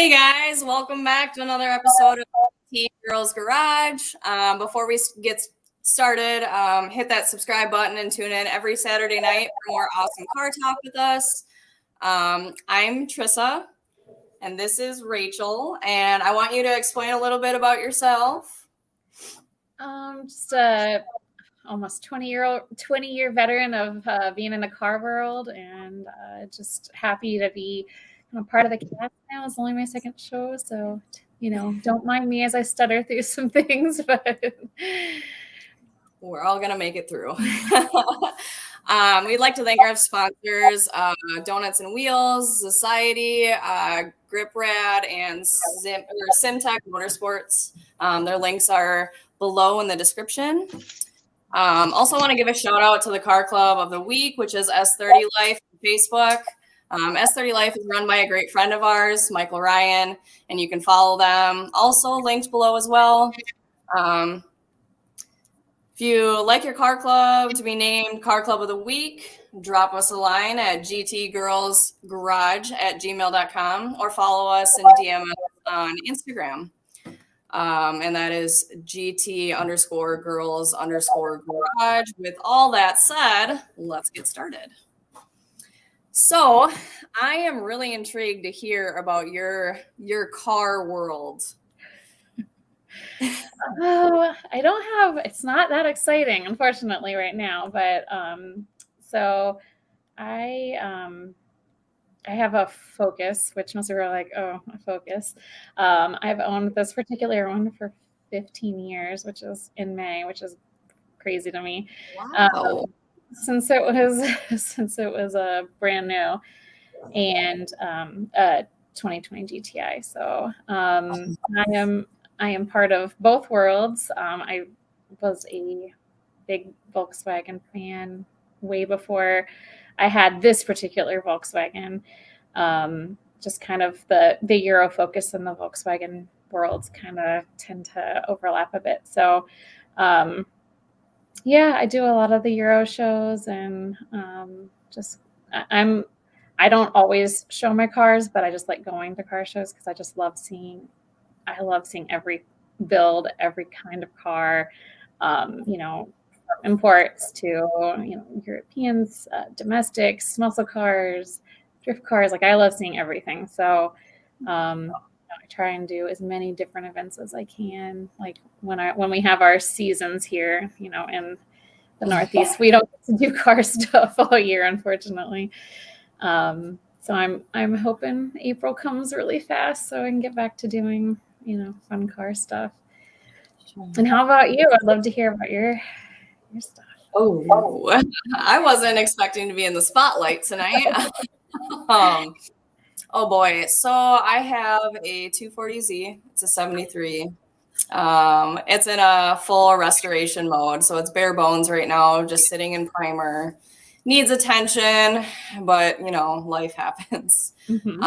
Hey guys, welcome back to another episode of GIRLZ Garage. Before we get started, hit that subscribe button and tune in every Saturday night for more awesome car talk with us. I'm Trissa, and this is Rachel, and I want you to explain a little bit about yourself. Just a almost 20-year veteran of being in the car world, and just happy to be part of the cast now. It's only my second show, so don't mind me as I stutter through some things, but we're all gonna make it through. We'd like to thank our sponsors, Donuts and Wheels, ZOCIETY, GripRad, and Simtec Motorsports. Their links are below in the description. Also want to give a shout out to the Car Club of the Week, which is S30 Life on Facebook. S30 Life is run by a great friend of ours, Michael Ryan, and you can follow them. Also linked below as well. If you like your car club to be named Car Club of the Week, drop us a line at gtgirlsgarage@gmail.com or follow us and DM us on Instagram. And that is GT_girls_garage. With all that said, let's get started. So I am really intrigued to hear about your car world. Oh, it's not that exciting, unfortunately, right now. But so I have a Focus, which most people are like, oh, a Focus. I've owned this particular one for 15 years, which is in May, which is crazy to me. Wow. Since it was a brand new and a 2020 GTI. So I am part of both worlds. I was a big Volkswagen fan way before I had this particular Volkswagen. Just kind of the Euro Focus and the Volkswagen worlds kind of tend to overlap a bit. So yeah, I do a lot of the Euro shows, and I don't always show my cars, but I just like going to car shows because I love seeing every build, every kind of car, from imports to, Europeans, domestics, muscle cars, drift cars. Like, I love seeing everything. So I try and do as many different events as I can. Like when we have our seasons here, in the Northeast, we don't get to do car stuff all year, unfortunately. So I'm hoping April comes really fast so I can get back to doing, fun car stuff. And how about you? I'd love to hear about your stuff. Oh, I wasn't expecting to be in the spotlight tonight. Oh boy. So I have a 240Z. It's a 73. It's in a full restoration mode. So it's bare bones right now, just sitting in primer. Needs attention, but life happens. Mm-hmm.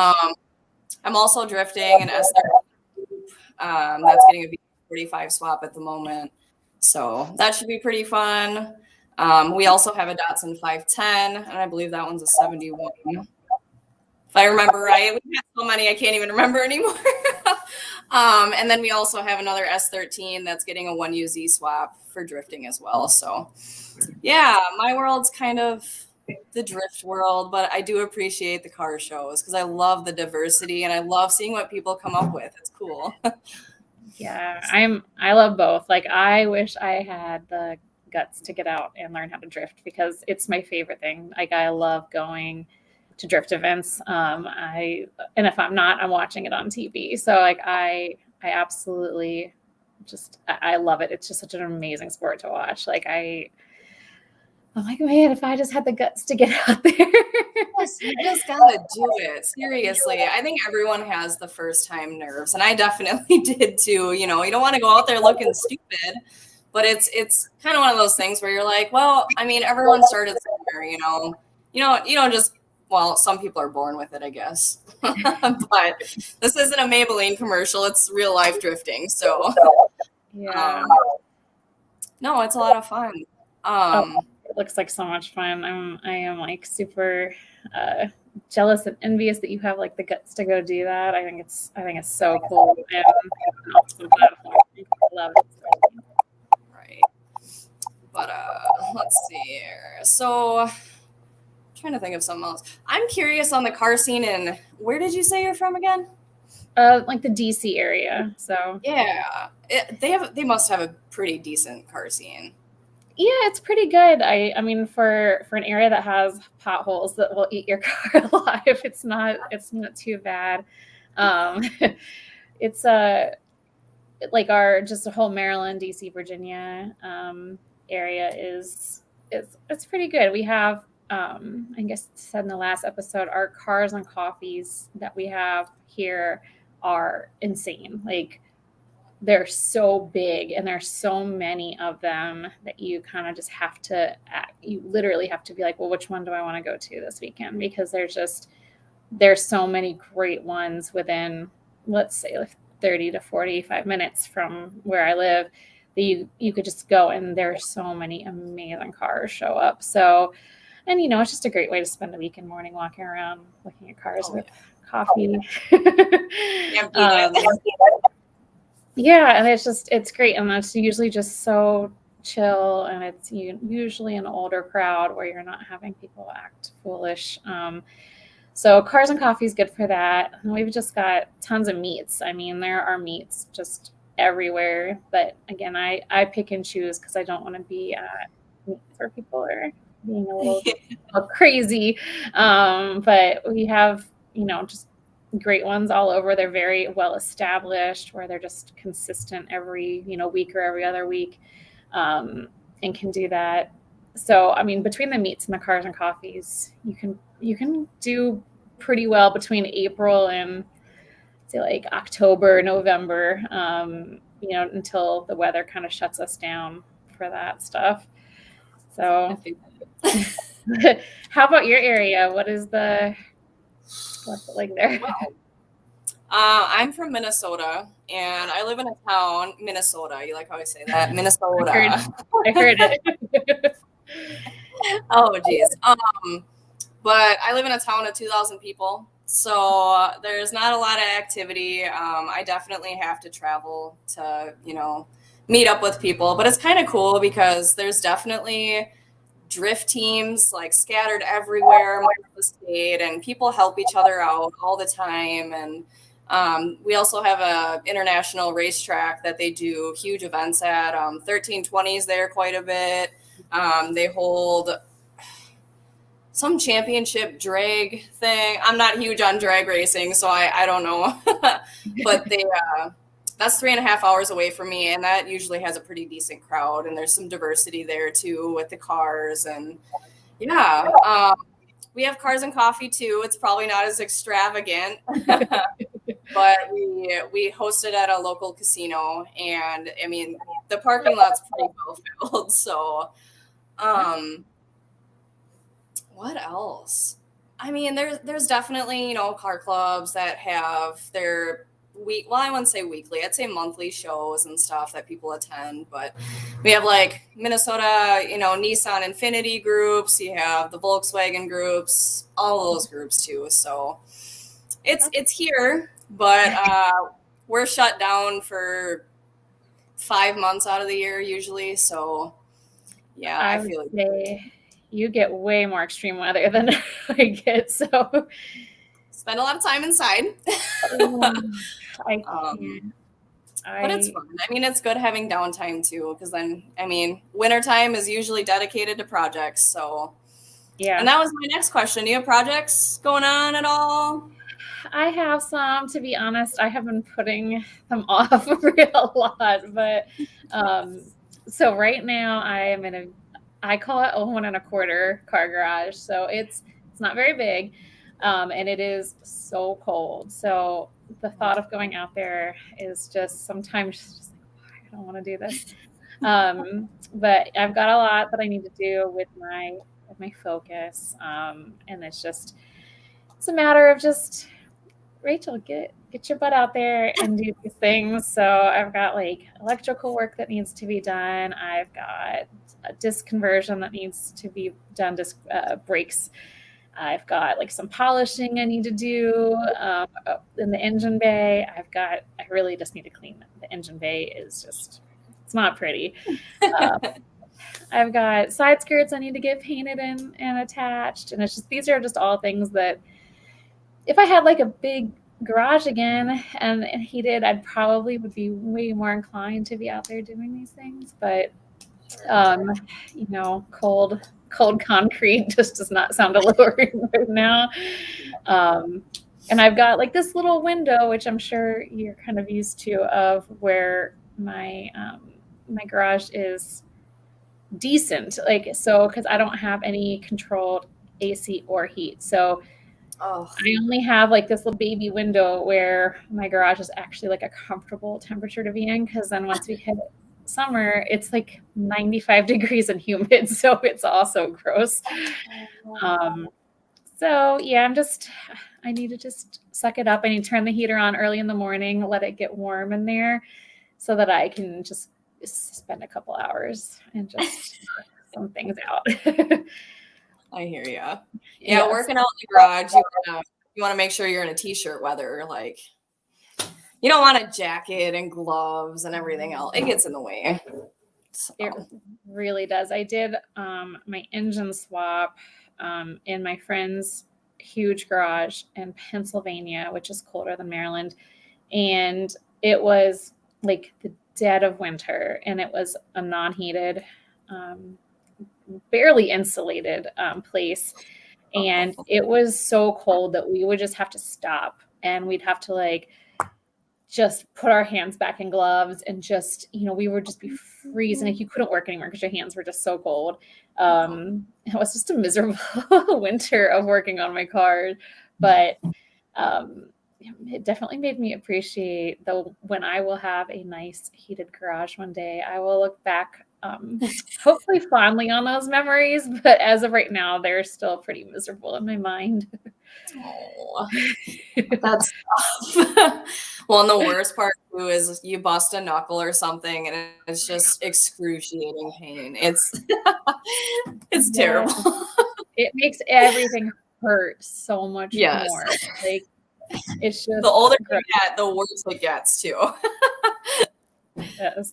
I'm also drifting an S30. That's getting a V45 swap at the moment. So that should be pretty fun. We also have a Datsun 510, and I believe that one's a 71. If I remember right, we have so many I can't even remember anymore. And then we also have another S13 that's getting a 1UZ swap for drifting as well. So yeah, my world's kind of the drift world, but I do appreciate the car shows because I love the diversity and I love seeing what people come up with. It's cool. Yeah, I love both. Like, I wish I had the guts to get out and learn how to drift because it's my favorite thing. Like, I love going to drift events. And if I'm not, I'm watching it on TV. So like I absolutely I love it. It's just such an amazing sport to watch. Like I'm like, man, if I just had the guts to get out there. Yes, you just gotta do it. Seriously. I think everyone has the first time nerves, and I definitely did too. You don't want to go out there looking stupid, but it's kind of one of those things where you're like, well, I mean, everyone started somewhere, you don't just, well, some people are born with it, I guess. But this isn't a Maybelline commercial. It's real life drifting. So yeah. No, it's a lot of fun. It looks like so much fun. I am like super jealous and envious that you have like the guts to go do that. I think it's so cool and an awesome platform. I love it. Right. But let's see here. So trying to think of something else. I'm curious on the car scene, and where did you say you're from again? Like the DC area. So yeah, they must have a pretty decent car scene. Yeah, it's pretty good. I mean, for an area that has potholes that will eat your car alive, it's not too bad. It's like our just a whole Maryland, DC, Virginia area it's pretty good. We have I guess said in the last episode, our cars and coffees that we have here are insane. Like they're so big and there's so many of them that you kind of just have to you literally have to be like, well, which one do I want to go to this weekend? Because there's so many great ones within, let's say, like 30 to 45 minutes from where I live that you could just go, and there's so many amazing cars show up. So, and it's just a great way to spend a weekend morning walking around looking at cars with coffee. Yeah, and it's great, and it's usually just so chill, and it's usually an older crowd where you're not having people act foolish. So cars and coffee is good for that. And we've just got tons of meats. I mean, there are meats just everywhere, but again, I pick and choose because I don't want to be meats where people are being a little crazy. But we have just great ones all over. They're very well established where they're just consistent every week or every other week, and can do that. So I mean, between the meats and the cars and coffees, you can do pretty well between April and say like October, November, until the weather kind of shuts us down for that stuff. So how about your area? What's it like there? I'm from Minnesota, and I live in a town, Minnesota. You like how I say that? Minnesota. I heard it. Oh, geez. But I live in a town of 2,000 people, so there's not a lot of activity. I definitely have to travel to, meet up with people, but it's kind of cool because there's definitely drift teams like scattered everywhere in the state, and people help each other out all the time. And we also have a international racetrack that they do huge events at. 1320s there quite a bit. They hold some championship drag thing. I'm not huge on drag racing, so I don't know. But that's 3.5 hours away from me, and that usually has a pretty decent crowd, and there's some diversity there too with the cars. And we have cars and coffee too. It's probably not as extravagant, but we host it at a local casino, and I mean the parking lot's pretty well filled. So what else? I mean, there's definitely, car clubs that have their I wouldn't say weekly, I'd say monthly shows and stuff that people attend. But we have like Minnesota, Nissan Infinity groups, you have the Volkswagen groups, all of those groups too. So it's here, but we're shut down for 5 months out of the year usually. So yeah, I feel like you get way more extreme weather than I get, so spend a lot of time inside. I can't. But it's fun. I mean, it's good having downtime too, because then, I mean, wintertime is usually dedicated to projects. So yeah. And that was my next question. Do you have projects going on at all? I have some, to be honest. I have been putting them off a real lot, but so right now I am I call it a 1.25 car garage. So it's not very big. And it is so cold. So the thought of going out there is just sometimes just like, I don't want to do this. But I've got a lot that I need to do with my Focus. And it's a matter of just, Rachel, get your butt out there and do these things. So I've got like electrical work that needs to be done. I've got a disc conversion that needs to be done, disc brakes. I've got like some polishing I need to do in the engine bay. I really just need to clean it. The engine bay is just, it's not pretty. I've got side skirts I need to get painted and attached. And it's just, these are just all things that if I had like a big garage again and heated, I'd probably would be way more inclined to be out there doing these things. But, you know, cold concrete just does not sound alluring right now. And I've got like this little window, which I'm sure you're kind of used to, of where my my garage is decent, like, so because I don't have any controlled AC or heat, so Oh, I only have like this little baby window where my garage is actually like a comfortable temperature to be in, because then once we hit summer, it's like 95 degrees and humid, so it's also gross. So yeah, I need to just suck it up. I need to turn the heater on early in the morning, let it get warm in there so that I can just spend a couple hours and just some things out. I hear you. Yeah, Yes. working out in the garage, you want to make sure you're in a t-shirt weather. Like, you don't want a jacket and gloves and everything else. It gets in the way. So. It really does. I did my engine swap in my friend's huge garage in Pennsylvania, which is colder than Maryland. And it was like the dead of winter, and it was a non-heated, barely insulated place. And it was so cold that we would just have to stop, and we'd have to like just put our hands back in gloves and just, you know, we would just be freezing. Like, you couldn't work anymore because your hands were just so cold. It was just a miserable winter of working on my car, but it definitely made me appreciate when I will have a nice heated garage one day. I will look back hopefully fondly on those memories, but as of right now, they're still pretty miserable in my mind. Oh, that's tough. Well, and the worst part too is you bust a knuckle or something, and it's just excruciating pain. It's terrible. It makes everything hurt so much Yes. more. Like, it's just The older you get, the worse it gets too. Yes.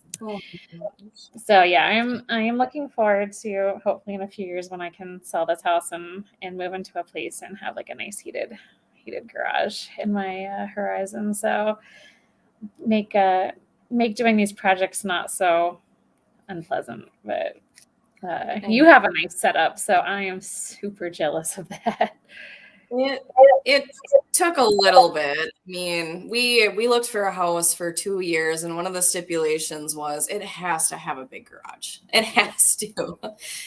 So yeah, I am looking forward to hopefully in a few years when I can sell this house and move into a place and have like a nice heated garage in my horizon. So make doing these projects not so unpleasant. But you have a nice setup, so I am super jealous of that. It took a little bit. I mean, we looked for a house for 2 years, and one of the stipulations was it has to have a big garage. It has to.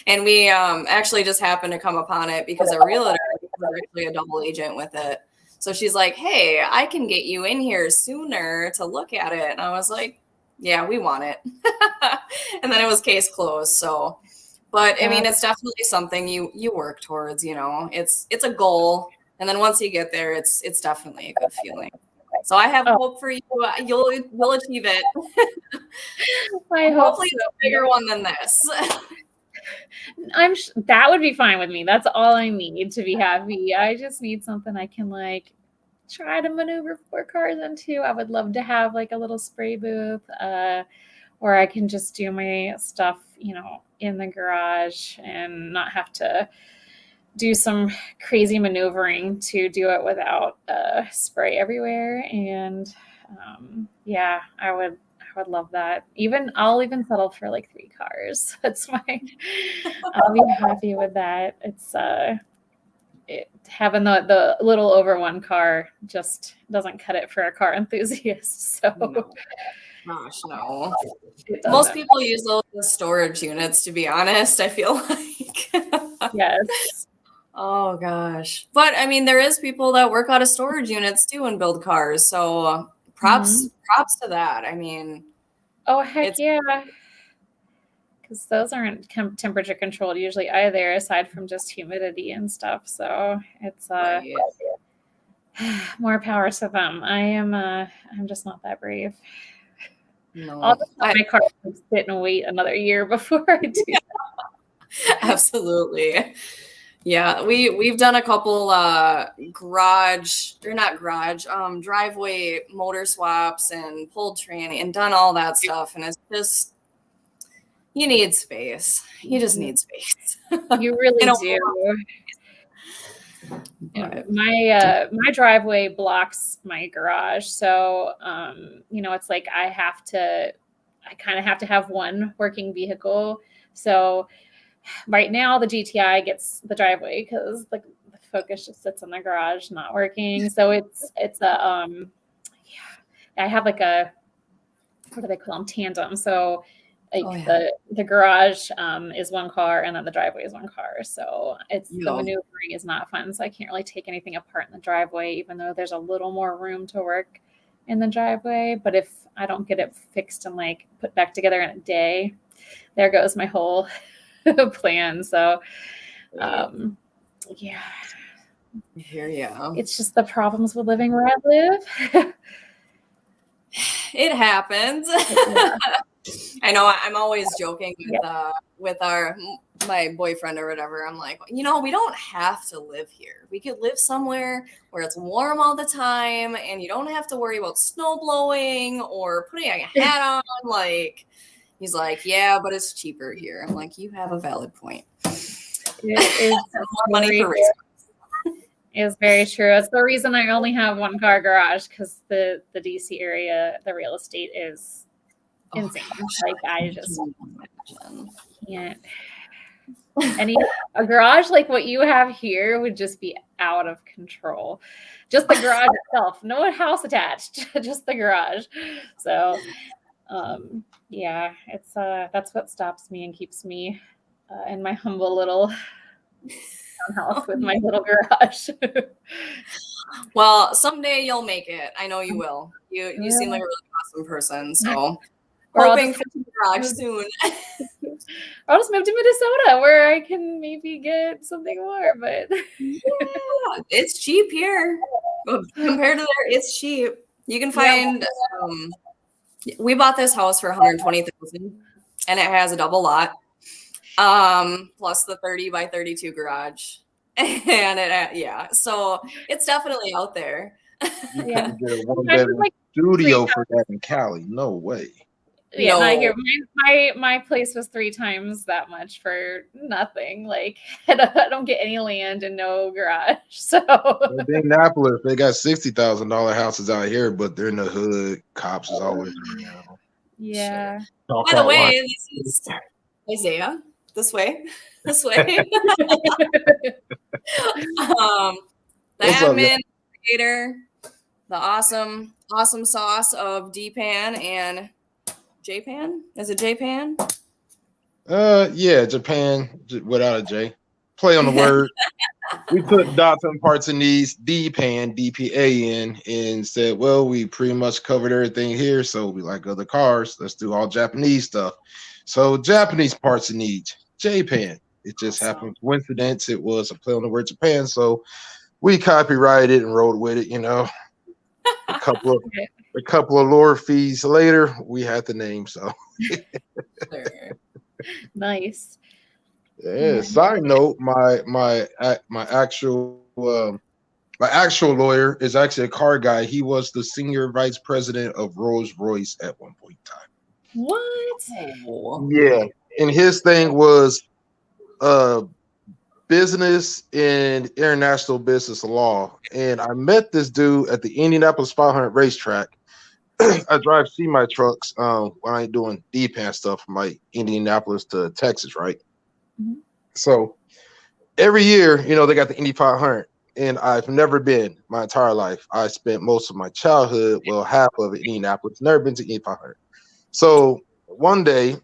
And we actually just happened to come upon it because a realtor was actually a double agent with it. So she's like, "Hey, I can get you in here sooner to look at it." And I was like, "Yeah, we want it." And then it was case closed. So, but I mean, it's definitely something you work towards, you know. It's a goal. And then once you get there, it's definitely a good feeling. So I have hope for you. You'll achieve it. Hopefully it's a bigger one than this. That would be fine with me. That's all I need to be happy. I just need something I can like try to maneuver 4 cars into. I would love to have like a little spray booth, or I can just do my stuff, you know, in the garage and not have to do some crazy maneuvering to do it without spray everywhere. And yeah, I would love that. I'll even settle for like 3 cars. That's fine. I'll be happy with that. It's having the little over 1 car just doesn't cut it for a car enthusiast. So no. Gosh, no. Most people use those as storage units, to be honest, I feel like. Yes. Oh gosh. But I mean, there is people that work out of storage units too and build cars. So props to that. I mean, oh heck yeah. Because those aren't temperature controlled usually either, aside from just humidity and stuff. So it's more power to them. I'm just not that brave. No. I'll just let my car sit and wait another year before I do that. Absolutely. Yeah, we've done a couple driveway motor swaps and pulled tranny and done all that stuff, and it's just you need space. You just need space. You really do. My driveway blocks my garage, so you know, it's like I kind of have to have one working vehicle. So right now the GTI gets the driveway because the Focus just sits in the garage not working. So it's a I have like a, what do they call them, tandem. So like the garage is one car and then the driveway is one car. So the maneuvering is not fun. So I can't really take anything apart in the driveway, even though there's a little more room to work in the driveway. But if I don't get it fixed and like put back together in a day, there goes my whole plan. So yeah. I hear you. It's just the problems with living where I live. It happens. Yeah. I know I'm always joking with my boyfriend or whatever. I'm like, you know, we don't have to live here. We could live somewhere where it's warm all the time and you don't have to worry about snow blowing or putting a hat on. Like, he's like, yeah, but it's cheaper here. I'm like, you have a valid point. It is more money for race. Is very true. It's the reason I only have one car garage, because the DC area, the real estate is insane. Like I just can't. A garage like what you have here would just be out of control. Just the garage itself, no house attached, just the garage. So yeah, it's that's what stops me and keeps me in my humble little house with my little garage. Well, someday you'll make it. I know you will. You seem like a really awesome person. So hoping for the garage soon. I'll just move to Minnesota where I can maybe get something more. But yeah, it's cheap here compared to there. It's cheap. You can find. We bought this house for $120,000, and it has a double lot. Plus the 30 by 32 garage, and so it's definitely out there. Yeah, get a one-bedroom studio for that in Cali. No way. Yeah, not here. My place was 3 times that much for nothing. Like I don't get any land and no garage. So in Indianapolis, they got $60,000 houses out here, but they're in the hood. Cops is always around. Yeah. By the way, this is Isaiah. This way. The admin creator, the awesome sauce of DPAN and JPAN. Is it JPAN? Yeah, Japan without a J. Play on the word. We put DATSUN parts and needs DPAN, DPAN, and said, well, we pretty much covered everything here, so we like other cars. Let's do all Japanese stuff. So Japanese parts and needs. JPAN. It just happened coincidence. It was a play on the word Japan, so we copyrighted and rolled with it. You know, a couple of lure fees later, we had the name. So nice. Yeah. Side note: my actual lawyer is actually a car guy. He was the senior vice president of Rolls-Royce at one point in time. What? Yeah. And his thing was business and international business law. And I met this dude at the Indianapolis 500 racetrack. I drive semi trucks when I ain't doing DPAN stuff from like Indianapolis to Texas, right? Mm-hmm. So every year, you know, they got the Indy 500, and I've never been my entire life. I spent most of my childhood, well, half of it in Indianapolis, never been to Indy 500. So one day,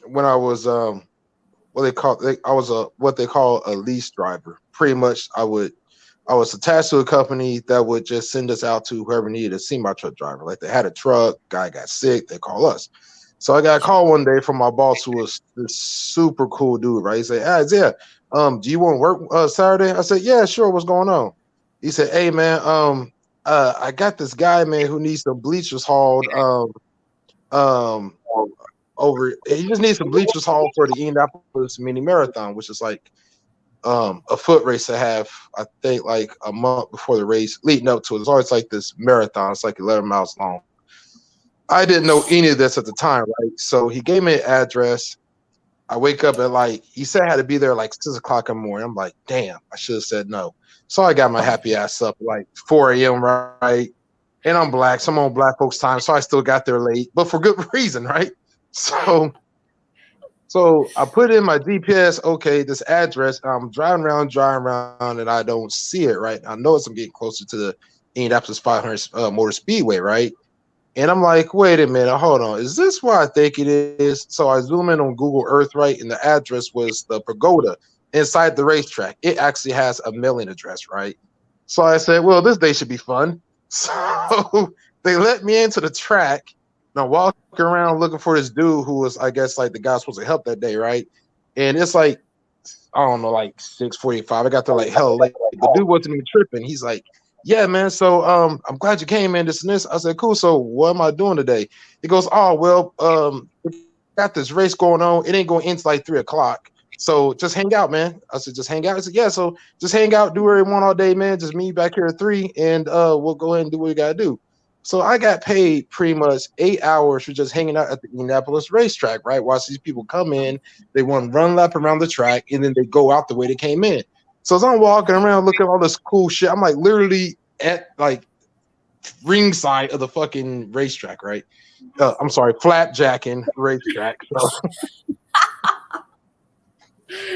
when I was what they call a lease driver. Pretty much I was attached to a company that would just send us out to whoever needed a semi truck driver. Like they had a truck, guy got sick, they call us. So I got a call one day from my boss, who was this super cool dude, right? He said, Isaiah, do you want to work Saturday? I said, yeah, sure. What's going on? He said, hey man, I got this guy, man, who needs some bleachers hauled over. He just needs some bleachers hauled for the Indianapolis mini marathon, which is like a foot race I have, I think like a month before the race, leading up to it. It's always like this marathon. It's like 11 miles long. I didn't know any of this at the time, right? So he gave me an address. I wake up at like, he said I had to be there like 6 o'clock in the morning. I'm like, damn, I should have said no. So I got my happy ass up like 4 a.m., right? And I'm black, so I'm on black folks' time. So I still got there late, but for good reason, right? So I put in my GPS, okay, this address. I'm driving around, and I don't see it, right? I know I'm getting closer to the Indianapolis 500 Motor Speedway, right? And I'm like, wait a minute, hold on. Is this where I think it is? So I zoom in on Google Earth, right? And the address was the pagoda inside the racetrack. It actually has a mailing address, right? So I said, well, this day should be fun. So they let me into the track. Now walking around looking for this dude who was, I guess, like the guy supposed to help that day, right? And it's like, I don't know, like 6:45. I got there like hell late. The dude wasn't even tripping. He's like, yeah, man. So I'm glad you came, man. This and this. I said, cool. So what am I doing today? He goes, oh, well, got this race going on. It ain't going into like 3 o'clock. So just hang out, man. I said, just hang out. I said, yeah. So just hang out, do whatever you want all day, man. Just meet back here at 3, and we'll go ahead and do what we gotta do. So I got paid pretty much 8 hours for just hanging out at the Indianapolis racetrack, right? Watch these people come in, they want to run lap around the track, and then they go out the way they came in. So as I'm walking around looking at all this cool shit, I'm like literally at like ringside of the fucking racetrack, right? I'm sorry, flapjacking racetrack.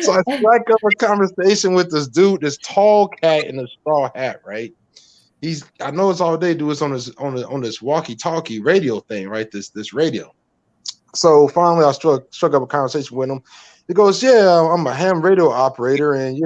So I strike up a conversation with this dude, this tall cat in a straw hat, right? I know it's all they do is on this walkie-talkie radio thing, right? This radio. So finally I struck up a conversation with him. He goes, yeah, I'm a ham radio operator, and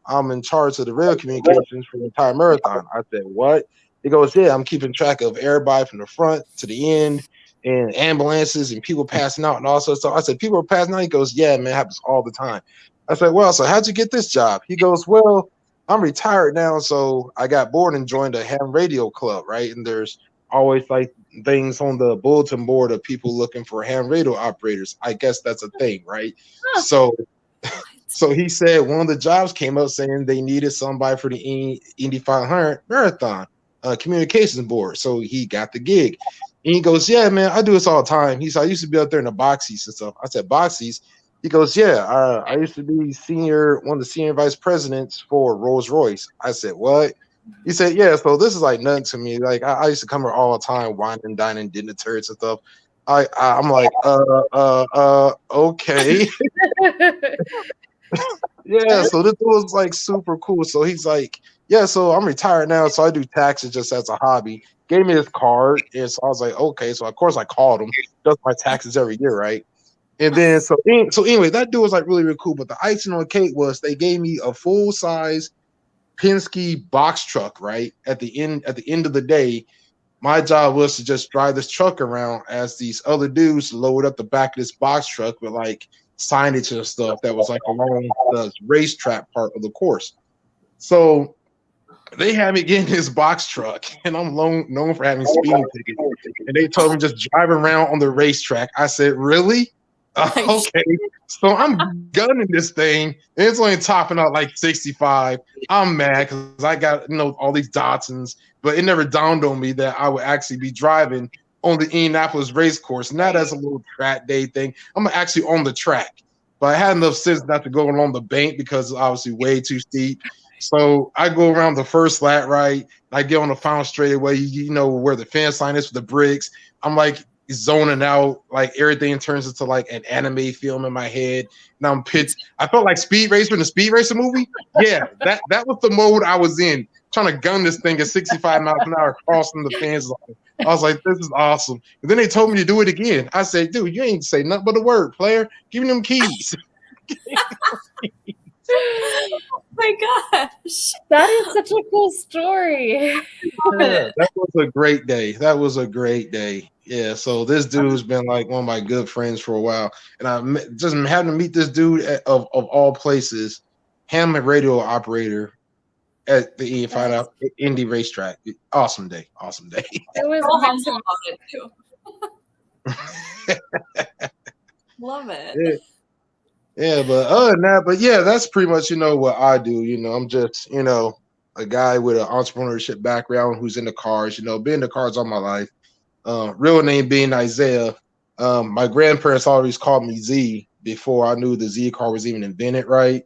I'm in charge of the radio communications for the entire marathon. I said, what? He goes, yeah, I'm keeping track of everybody from the front to the end, and ambulances and people passing out and all sorts of stuff. I said, people are passing out? He goes, yeah, man, it happens all the time. I said, well, so how'd you get this job? He goes, well, I'm retired now, so I got bored and joined a ham radio club, right? And there's always like things on the bulletin board of people looking for ham radio operators. I guess that's a thing, right? Huh. So he said one of the jobs came up saying they needed somebody for the Indy 500 marathon communications board. So he got the gig. And he goes, yeah, man, I do this all the time. He said, I used to be out there in the boxies and stuff. I said, boxies? He goes, yeah, I used to be one of the senior vice presidents for Rolls-Royce. I said, what? He said, yeah, so this is like nothing to me. Like I used to come here all the time, whining, dining, dinner turds and stuff. I'm like, okay. Yeah, so this was like super cool. So he's like, yeah, so I'm retired now, so I do taxes just as a hobby. Gave me his card, and so I was like, okay. So of course I called him, does my taxes every year, right? And then so anyway, that dude was like really, really cool. But the icing on the cake was they gave me a full size Penske box truck, right? At the end of the day, my job was to just drive this truck around as these other dudes load up the back of this box truck with like signage and stuff that was like along the racetrack part of the course. So they had me get in this box truck, and I'm known for having speeding tickets. And they told me just drive around on the racetrack. I said, really? Okay, so I'm gunning this thing, and it's only topping out like 65. I'm mad because I got all these Datsuns, but it never dawned on me that I would actually be driving on the Indianapolis race course, not as a little track day thing. I'm actually on the track, but I had enough sense not to go along the bank because it's obviously way too steep. So I go around the first lap, right? I get on the final straightaway, where the fence line is for the bricks. I'm like zoning out, like everything turns into like an anime film in my head. And I'm pitched. I felt like Speed Racer in the Speed Racer movie. Yeah, that was the mode I was in, trying to gun this thing at 65 miles an hour crossing the fence line. I was like, this is awesome. And then they told me to do it again. I said, dude, you ain't say nothing but a word, player. Give me them keys. Oh my gosh. That is such a cool story. Yeah, that was a great day. Yeah, so this dude's been like one of my good friends for a while. And I just having to meet this dude of all places, ham and radio operator at the Indy racetrack. Awesome day. It was awesome about it too. Love it. Yeah. Yeah, but other than that, but yeah, that's pretty much, what I do. I'm just, a guy with an entrepreneurship background who's into cars, been into cars all my life. Real name being Isaiah. My grandparents always called me Z before I knew the Z car was even invented, right?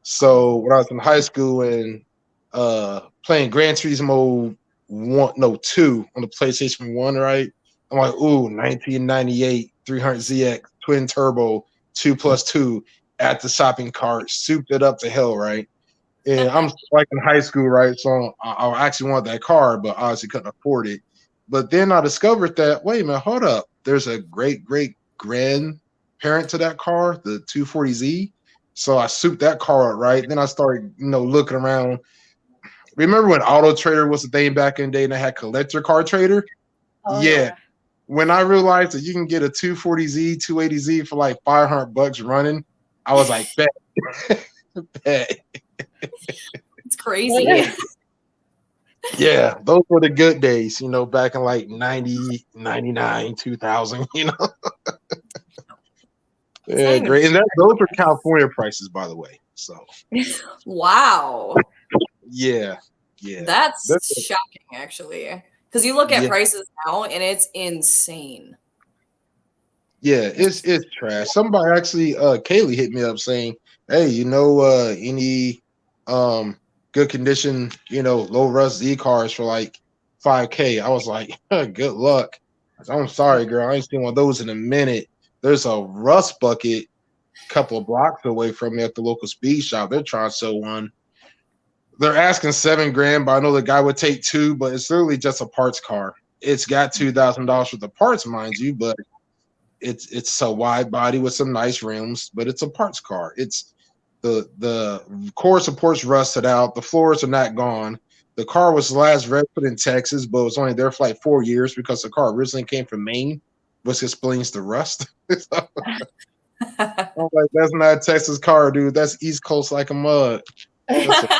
So when I was in high school and playing Gran Turismo 2 on the PlayStation 1, right? I'm like, ooh, 1998 300ZX twin turbo 2+2 at the shopping cart, souped it up to hell, right? And I'm like in high school, right? So I actually wanted that car, but obviously couldn't afford it. But then I discovered that, wait a minute, hold up. There's a great grandparent to that car, the 240Z. So I souped that car up, right? Then I started, looking around. Remember when Auto Trader was the thing back in the day and they had Collector Car Trader? Oh, Yeah. When I realized that you can get a 240Z, 280Z for like $500 running, I was like, bet. Bet. It's crazy. Yeah, those were the good days, back in like 90, 99, 2000, Yeah, great. And those were California prices, by the way. So, wow. Yeah. That's shocking, actually. Because you look at prices now and it's insane. Yeah, it's trash. Somebody actually, Kaylee hit me up saying, hey, any good condition, low rust Z cars for like $5K. I was like, good luck. I'm sorry, girl. I ain't seen one of those in a minute. There's a rust bucket a couple of blocks away from me at the local speed shop. They're trying to sell one. They're asking $7,000, but I know the guy would take two, but it's literally just a parts car. It's got $2,000 worth of parts, mind you, but it's a wide body with some nice rims, but it's a parts car. It's the core supports rusted out. The floors are not gone. The car was last registered in Texas, but it was only there for like 4 years because the car originally came from Maine, which explains the rust. I'm like, that's not a Texas car, dude. That's East Coast like a mug. That's a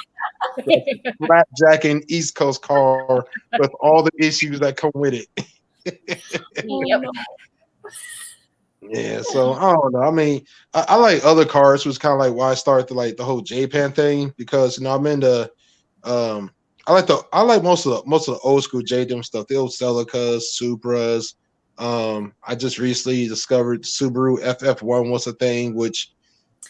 flapjacking East Coast car with all the issues that come with it. Yep. Yeah, so I don't know. I mean, I like other cars, which kind of like why I started the whole JPAN thing, because I'm into I like most of the old school JDM stuff, the old Celicas, Supras. I just recently discovered Subaru FF1 was a thing, which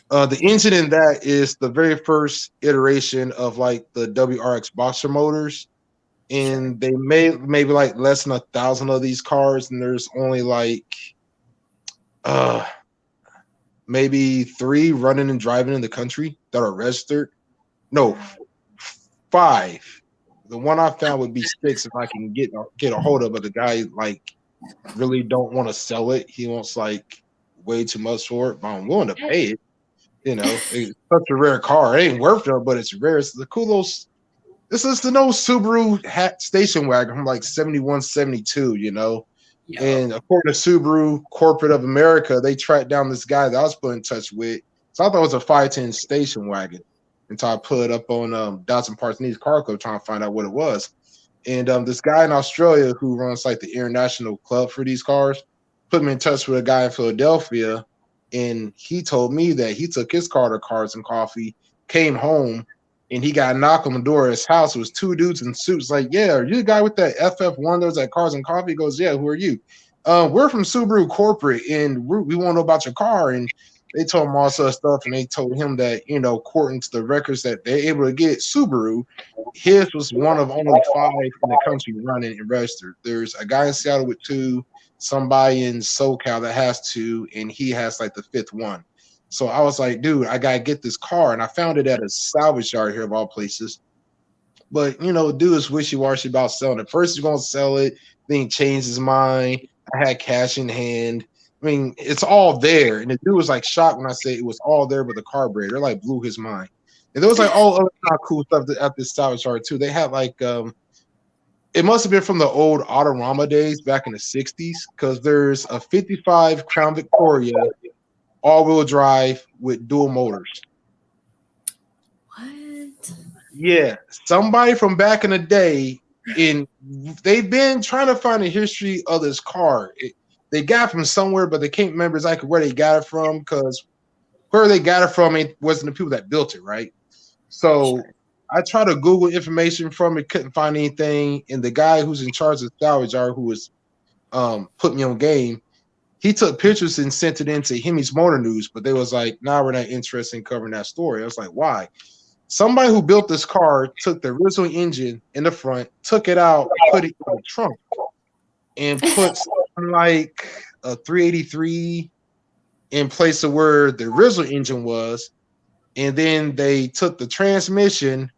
the engine in that is the very first iteration of like the WRX Boxer motors. And they made maybe like less than 1,000 of these cars, and there's only like maybe 3 running and driving in the country that are registered. No, 5. The one I found would be 6 if I can get a hold of it. The guy like really don't want to sell it. He wants like way too much for it, but I'm willing to pay it. It's such a rare car. It ain't worth it, but it's rare. It's the cool little. This is the no Subaru station wagon from like 71, 72, Yep. And according to Subaru Corporate of America, they tracked down this guy that I was put in touch with. So I thought it was a 510 station wagon until I put it up on DATSUN Parts Needs Car Club trying to find out what it was. And this guy in Australia who runs like the international club for these cars put me in touch with a guy in Philadelphia, and he told me that he took his car to Cars and Coffee, came home, and he got a knock on the door of his house. It was 2 dudes in suits. Like, yeah, are you the guy with that FF1 that was at Cars and Coffee? He goes, yeah, who are you? We're from Subaru Corporate, and we want to know about your car. And they told him all sorts of stuff, and they told him that, according to the records that they're able to get, Subaru, his was one of only 5 in the country running and registered. There's a guy in Seattle with 2, somebody in SoCal that has 2, and he has like the 5th one. So I was like, dude, I gotta get this car, and I found it at a salvage yard here of all places. But dude is wishy-washy about selling it. First he's gonna sell it, then he changed his mind. I had cash in hand. I mean, it's all there, and the dude was like shocked when I said it was all there, but the carburetor like blew his mind. And there was like all other kind of cool stuff at this salvage yard too. They had like it must have been from the old Autorama days back in the 60s, because there's a 55 Crown Victoria all-wheel drive with dual motors. What? Yeah, somebody from back in the day, they've been trying to find the history of this car. They got it from somewhere, but they can't remember exactly where they got it from, because where they got it from, it wasn't the people that built it, right? So I tried to Google information from it, couldn't find anything. And the guy who's in charge of salvage yard, who was put me on game, he took pictures and sent it into Hemi's Motor News, but they was like, nah, we're not interested in covering that story. I was like, why? Somebody who built this car took the original engine in the front, took it out, put it in the trunk, and put something like a 383 in place of where the original engine was. And then they took the transmission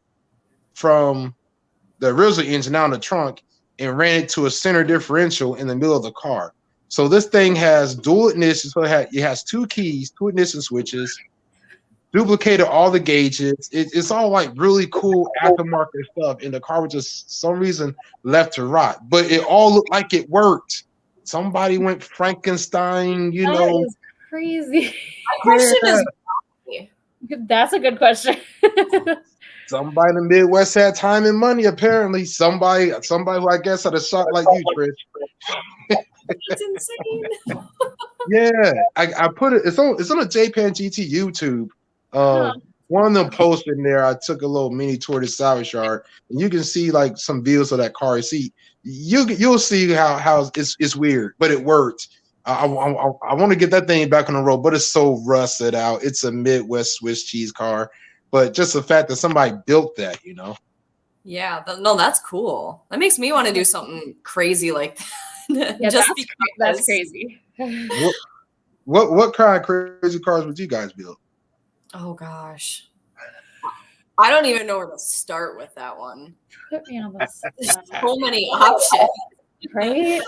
from the original engine out in the trunk and ran it to a center differential in the middle of the car. So this thing has dual ignition. So it has two keys, two ignition switches, duplicated all the gauges. It's all like really cool aftermarket stuff. And the car was just some reason left to rot, but it all looked like it worked. Somebody went Frankenstein, you know. That is crazy. My question is, that's a good question. Somebody in the Midwest had time and money, apparently. Somebody who I guess had a shot like you, Trish. it's insane. Yeah, I put it. It's on a JPAN GT YouTube. One of them posts in there. I took a little mini tour to salvage yard, and you can see like some views of that car. See, you'll see how it's weird, but it worked. I want to get that thing back on the road, but it's so rusted out. It's a Midwest Swiss cheese car, but just the fact that somebody built that, you know. Yeah, no, that's cool. That makes me want to do something crazy like that. Yeah, just that's crazy. What kind of crazy cars would you guys build? Oh gosh, I don't even know where to start with that one. Put me on the spot. There's so many options, right?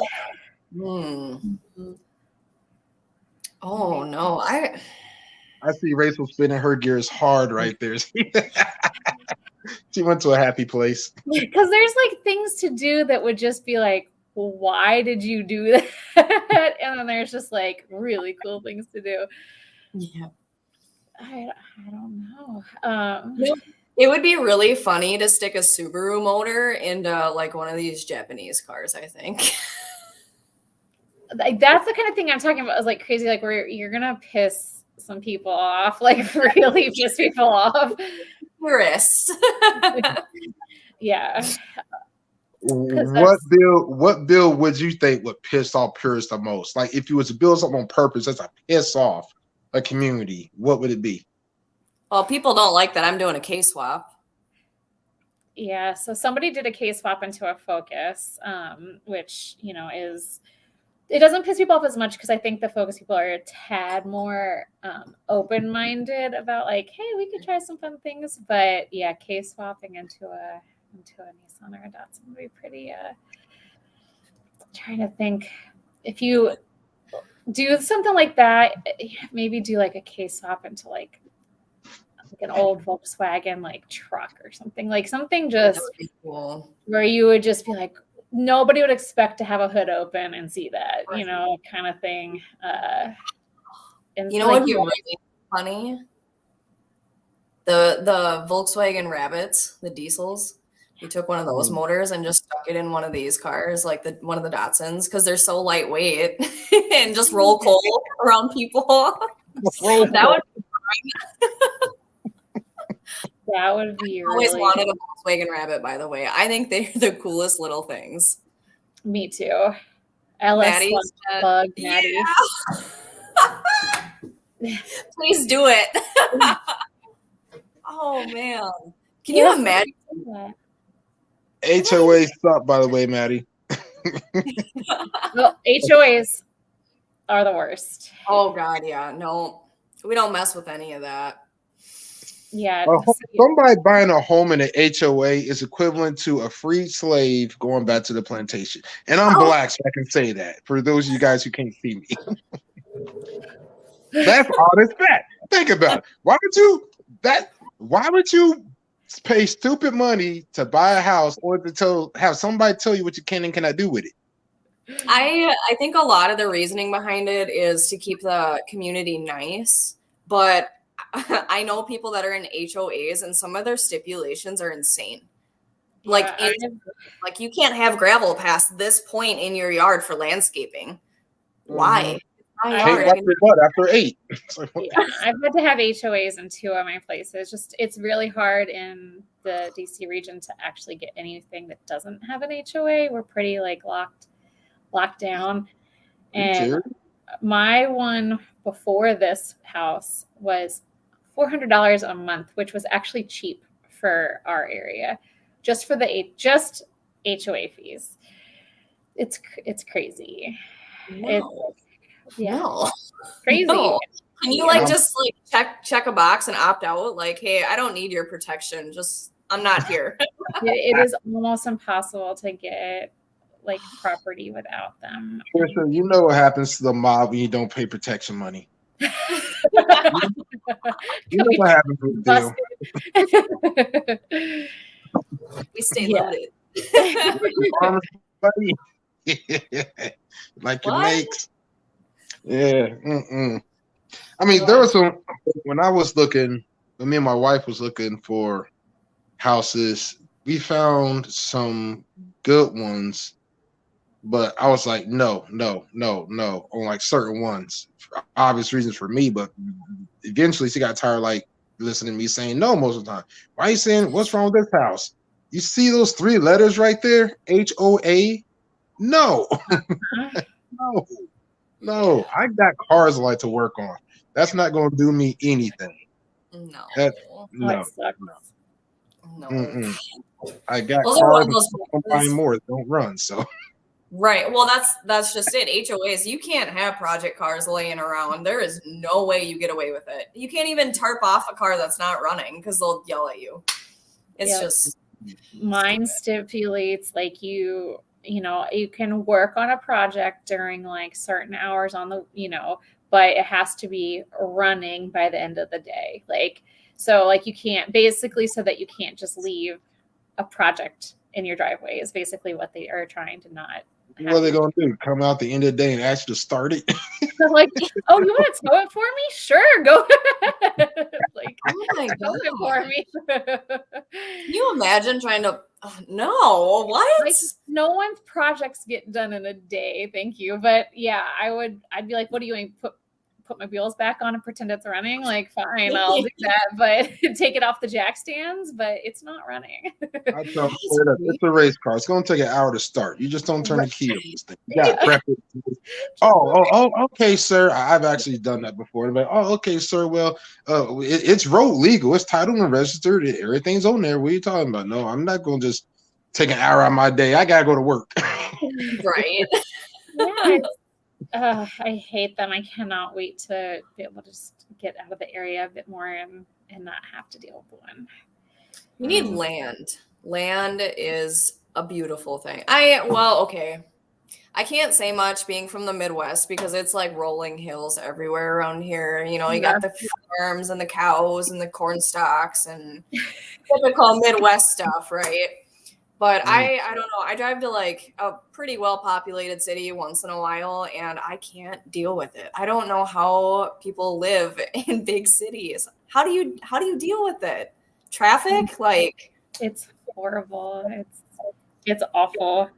Oh no, I see Rachel spinning her gears hard right there. She went to a happy place. Because there's like things to do that would just be like, well, why did you do that? And then there's just like really cool things to do. Yeah. I don't know. It would be really funny to stick a Subaru motor into like one of these Japanese cars, I think. Like that's the kind of thing I'm talking about, is like crazy, like where you're gonna piss some people off, like really piss people off. Tourists. Yeah. What bill would you think would piss off purists the most? Like if you was to build something on purpose that's a piss off a community, what would it be? Well, people don't like that I'm doing a K swap. Yeah, so somebody did a K swap into a Focus, which, you know, it doesn't piss people off as much because I think the Focus people are a tad more open-minded about like, hey, we could try some fun things. But yeah, K swapping into a Nissan or a Datsun would be pretty. Trying to think, if you do something like that, maybe do like a K swap into like an old Volkswagen like truck or something, like something just cool, where you would just be like, nobody would expect to have a hood open and see that, you know, kind of thing. And you know what would be really funny? The Volkswagen Rabbits, the diesels. We took one of those motors and just stuck it in one of these cars, like one of the Datsuns, because they're so lightweight, and just roll coal around people. That would be fine. That would be I always wanted a Volkswagen Rabbit, by the way. I think they're the coolest little things. Me too. LS Bug Maddie. Yeah. Please do it. Oh man. Can you imagine? HOA suck, by the way, Maddie. Well, HOAs are the worst. Oh god, yeah. No, we don't mess with any of that. Yeah. Somebody buying a home in an HOA is equivalent to a freed slave going back to the plantation. And I'm black, so I can say that for those of you guys who can't see me. That's honest fact. Think about it. Why would you pay stupid money to buy a house or to have somebody tell you what you can and cannot do with it? I think a lot of the reasoning behind it is to keep the community nice, but I know people that are in HOAs and some of their stipulations are insane. Like, like you can't have gravel past this point in your yard for landscaping. Why? Can't wipe your butt after 8. Like, yeah, I've had to have HOAs in 2 of my places. Just it's really hard in the DC region to actually get anything that doesn't have an HOA. We're pretty like locked down. And my one before this house was $400 a month, which was actually cheap for our area, just for the HOA fees. It's crazy. No. Yeah, No. crazy. No. Can you like just like check a box and opt out? Like, hey, I don't need your protection. Just I'm not here. It is almost impossible to get like property without them. Trissa, you know what happens to the mob when you don't pay protection money. You know what happens with the deal. We stay loaded. Like it makes. Yeah. I mean, there was some when I was looking, when me and my wife was looking for houses, we found some good ones, but I was like, no, on like certain ones, for obvious reasons for me. But eventually, she got tired, like listening to me saying no most of the time. Why are you saying what's wrong with this house? You see those 3 letters right there, HOA? No, no. I got cars I like to work on. That's not going to do me anything. No. No. I got those cars buying more. Don't run. So. Right. Well, that's just it. HOAs, you can't have project cars laying around. There is no way you get away with it. You can't even tarp off a car that's not running because they'll yell at you. It's just. Mine stipulates like you can work on a project during like certain hours on the, but it has to be running by the end of the day. Like, so like you can't basically, so that you can't just leave a project in your driveway is basically what they are trying to not. What are they going to do? Come out the end of the day and ask you to start it? Like, oh, you want to tow it for me? Sure, go. Like, oh my God. Tow it for me. Can you imagine trying to? No, what? Like, no one's projects get done in a day. Thank you, but yeah, I'd be like, what do you want? Put my wheels back on and pretend it's running? Like, fine, I'll do that, but take it off the jack stands, but it's not running. I tell you, it's a race car. It's going to take an hour to start. You just don't turn the key on this thing. You got to prep it. Oh, okay, sir. I've actually done that before. Like, oh, okay, sir. Well, it's road legal. It's titled and registered. Everything's on there. What are you talking about? No, I'm not going to just take an hour out of my day. I got to go to work. Right. Yeah. I hate them. I cannot wait to be able to just get out of the area a bit more and not have to deal with one. You need land. Land is a beautiful thing. Okay. I can't say much being from the Midwest because it's like rolling hills everywhere around here. You got the farms and the cows and the corn stalks and typical Midwest stuff, right? But I don't know. I drive to like a pretty well-populated city once in a while, and I can't deal with it. I don't know how people live in big cities. How do you deal with it? Traffic, like it's horrible. It's awful.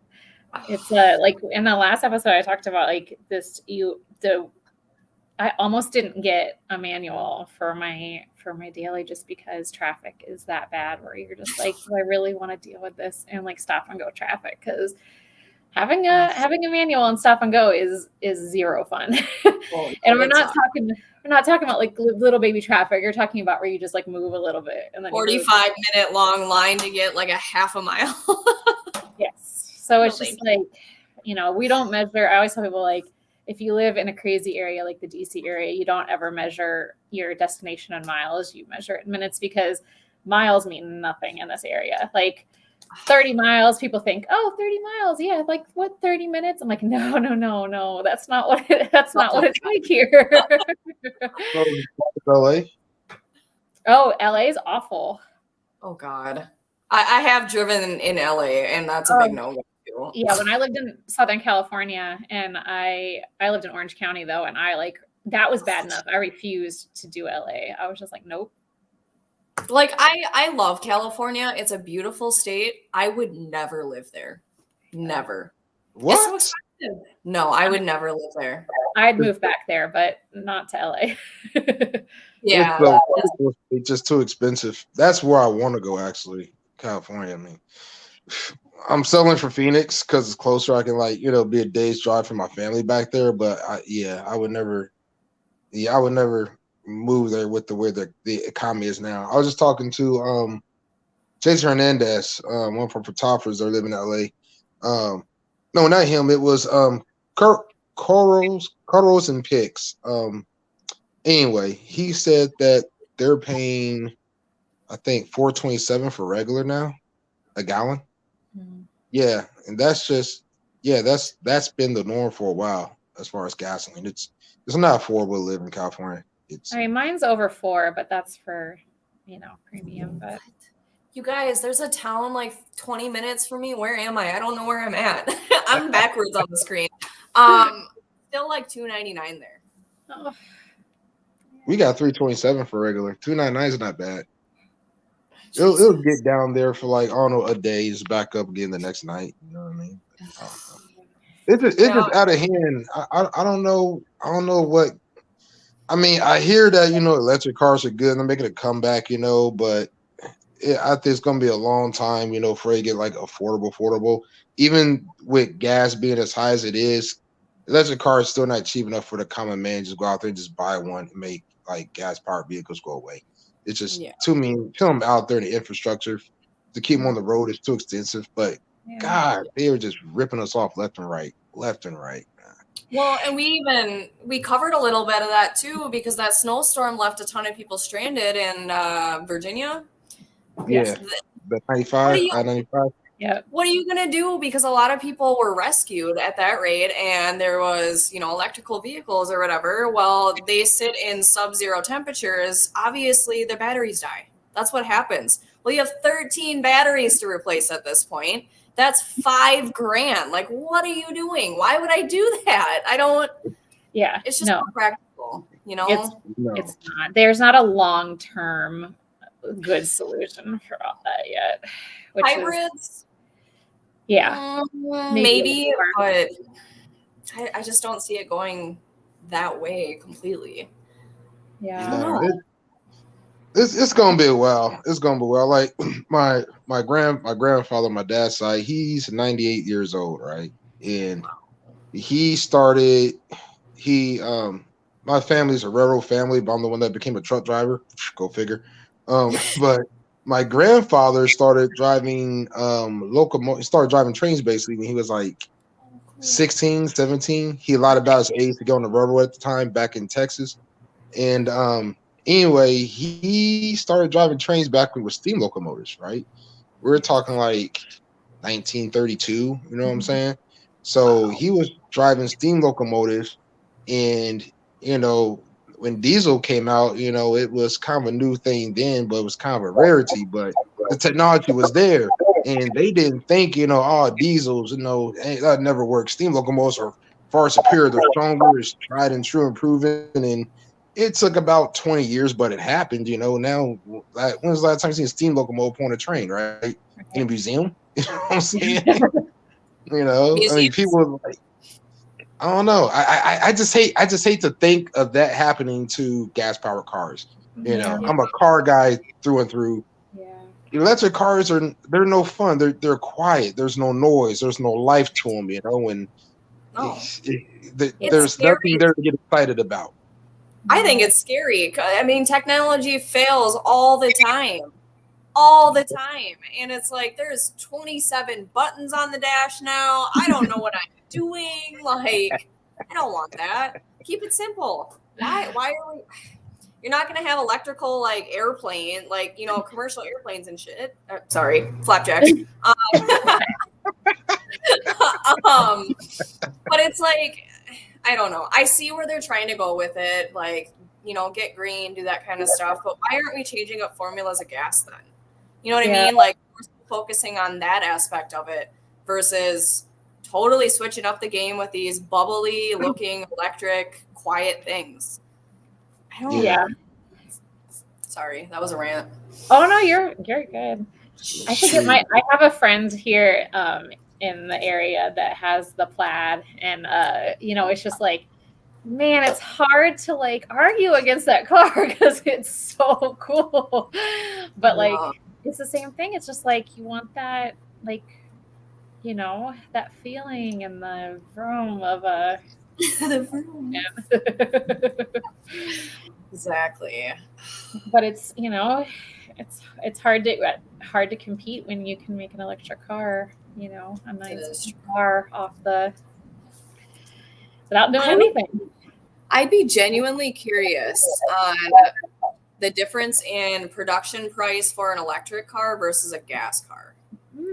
It's like in the last episode I talked about like this. I almost didn't get a manual for my daily just because traffic is that bad where you're just like, do I really want to deal with this and like stop and go traffic? Because having a manual and stop and go is zero fun. And we're not talking about like little baby traffic. You're talking about where you just like move a little bit and then 45-minute long line to get like a half a mile. Yes. So it's just like, we don't measure. I always tell people like, if you live in a crazy area like the DC area, you don't ever measure your destination in miles. You measure it in minutes because miles mean nothing in this area. Like 30 miles, people think, oh, 30 miles. Yeah, like what, 30 minutes? I'm like, no. That's not what it's like here. LA? Oh, LA is awful. Oh God. I have driven in LA and that's a big no-go. Yeah, when I lived in Southern California and I lived in Orange County though, and that was bad enough. I refused to do LA. I was just like, nope. Like I love California. It's a beautiful state. I would never live there. Never. What? It's so expensive. No, I would never live there. I'd move back there, but not to LA. Yeah. It's just too expensive. That's where I want to go, actually, California. I mean, I'm selling for Phoenix because it's closer. I can be a day's drive for my family back there. But I would never. Yeah, I would never move there with the way the economy is now. I was just talking to Jason Hernandez, one from photographers that live in LA. No, not him. It was Corals and Picks. Anyway, he said that they're paying, I think, $4.27 for regular now, a gallon. Mm. Yeah, and that's been the norm for a while as far as gasoline. It's not affordable to live in California. I mean, mine's over $4, but that's for premium. But you guys, there's a town like 20 minutes from me. Where am I? I don't know where I'm at. I'm backwards on the screen. Still like $2.99 there. oh, We got $3.27 for regular. $2.99 is not bad. It'll get down there for like, I don't know, a day, just back up again the next night. You know what I mean? It's just out of hand. I don't know. I don't know what. I mean, I hear that electric cars are good and they're making a comeback. But I think it's gonna be a long time. For it to get like affordable. Even with gas being as high as it is, electric cars still not cheap enough for the common man. Just go out there and just buy one and make like gas powered vehicles go away. It's just too mean. Kill them out there in the infrastructure to keep them on the road is too extensive. But God, they were just ripping us off left and right. Well, and we covered a little bit of that too, because that snowstorm left a ton of people stranded in Virginia. Yeah, the 95, I-95. Yeah. What are you going to do? Because a lot of people were rescued at that rate, and there was, electrical vehicles or whatever. Well, they sit in sub-zero temperatures. Obviously, the batteries die. That's what happens. Well, you have 13 batteries to replace at this point. That's $5,000. Like, what are you doing? Why would I do that? I don't. Yeah. It's just not practical, It's not. There's not a long-term good solution for all that yet. Hybrids? Maybe, but I just don't see it going that way completely. Yeah. It's gonna be a while. It's gonna be a while. Like my grandfather on my dad's side, he's 98 years old, right? And he started. My family's a railroad family, but I'm the one that became a truck driver. Go figure. But my grandfather started driving locomotive. Started driving trains basically when he was like 16, 17. He lied about his age to go on the railroad at the time back in Texas, and anyway, he started driving trains back with steam locomotives, right? We're talking like 1932, you know what I'm saying? So he was driving steam locomotives, and when diesel came out, it was kind of a new thing then, but it was kind of a rarity. But the technology was there, and they didn't think, diesels, that never work. Steam locomotives are far superior, they're stronger, it's tried and true and proven, and it took about 20 years, but it happened. Now, when was the last time you seen a steam locomotive on a train, right? In a museum? You know what I'm saying? I mean, people are like, I don't know. I just hate to think of that happening to gas powered cars. I'm a car guy through and through. Yeah. Electric cars they're no fun. They're quiet. There's no noise. There's no life to them. And there's nothing there to get excited about. I think it's scary. I mean, technology fails all the time. All the time. And it's like, there's 27 buttons on the dash now. I don't know what I'm doing. Like, I don't want that. Keep it simple. Why are we... You're not going to have electrical, like, airplane, like, commercial airplanes and shit. Sorry, flapjacks. But it's like, I don't know. I see where they're trying to go with it. Like, get green, do that kind of stuff. But why aren't we changing up formulas of gas then? You know what I mean? Like, we're focusing on that aspect of it versus totally switching up the game with these bubbly looking electric quiet things. I don't know. Sorry, that was a rant. Oh no, you're good. I think I have a friend here in the area that has the Plaid, and it's just like man, it's hard to like argue against that car because it's so cool. But like, Yeah. it's the same thing. It's just like you want that, like, that feeling and the vroom of a. The vroom. Exactly. But it's it's hard to compete when you can make an electric car, a nice car off the without doing anything. I'd be genuinely curious on the difference in production price for an electric car versus a gas car.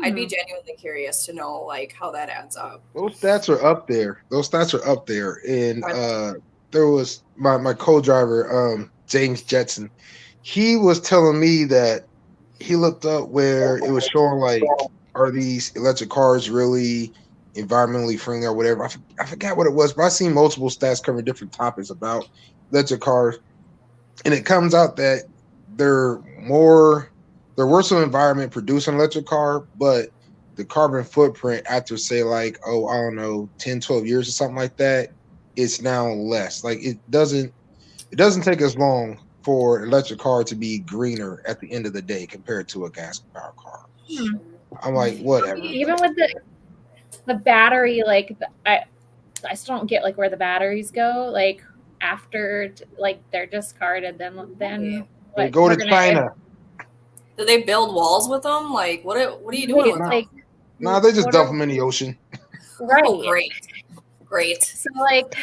I'd be genuinely curious to know like how that adds up. Those stats are up there. And there was my co-driver, James Jetson. He was telling me that he looked up where it was showing like, are these electric cars really environmentally friendly or whatever? I forgot what it was, but I've seen multiple stats covering different topics about electric cars, and it comes out that there were some environment producing an electric car, but the carbon footprint after say like, I don't know, 10, 12 years or something like that, it's now less. Like it doesn't take as long for an electric car to be greener at the end of the day compared to a gas powered car. I'm like, whatever. Even with the battery, like I still don't get like where the batteries go, like after like they're discarded, then they go to China. Do they build walls with them? Like what are you doing with them? No, they just dump them in the ocean. Right. Oh, great. So like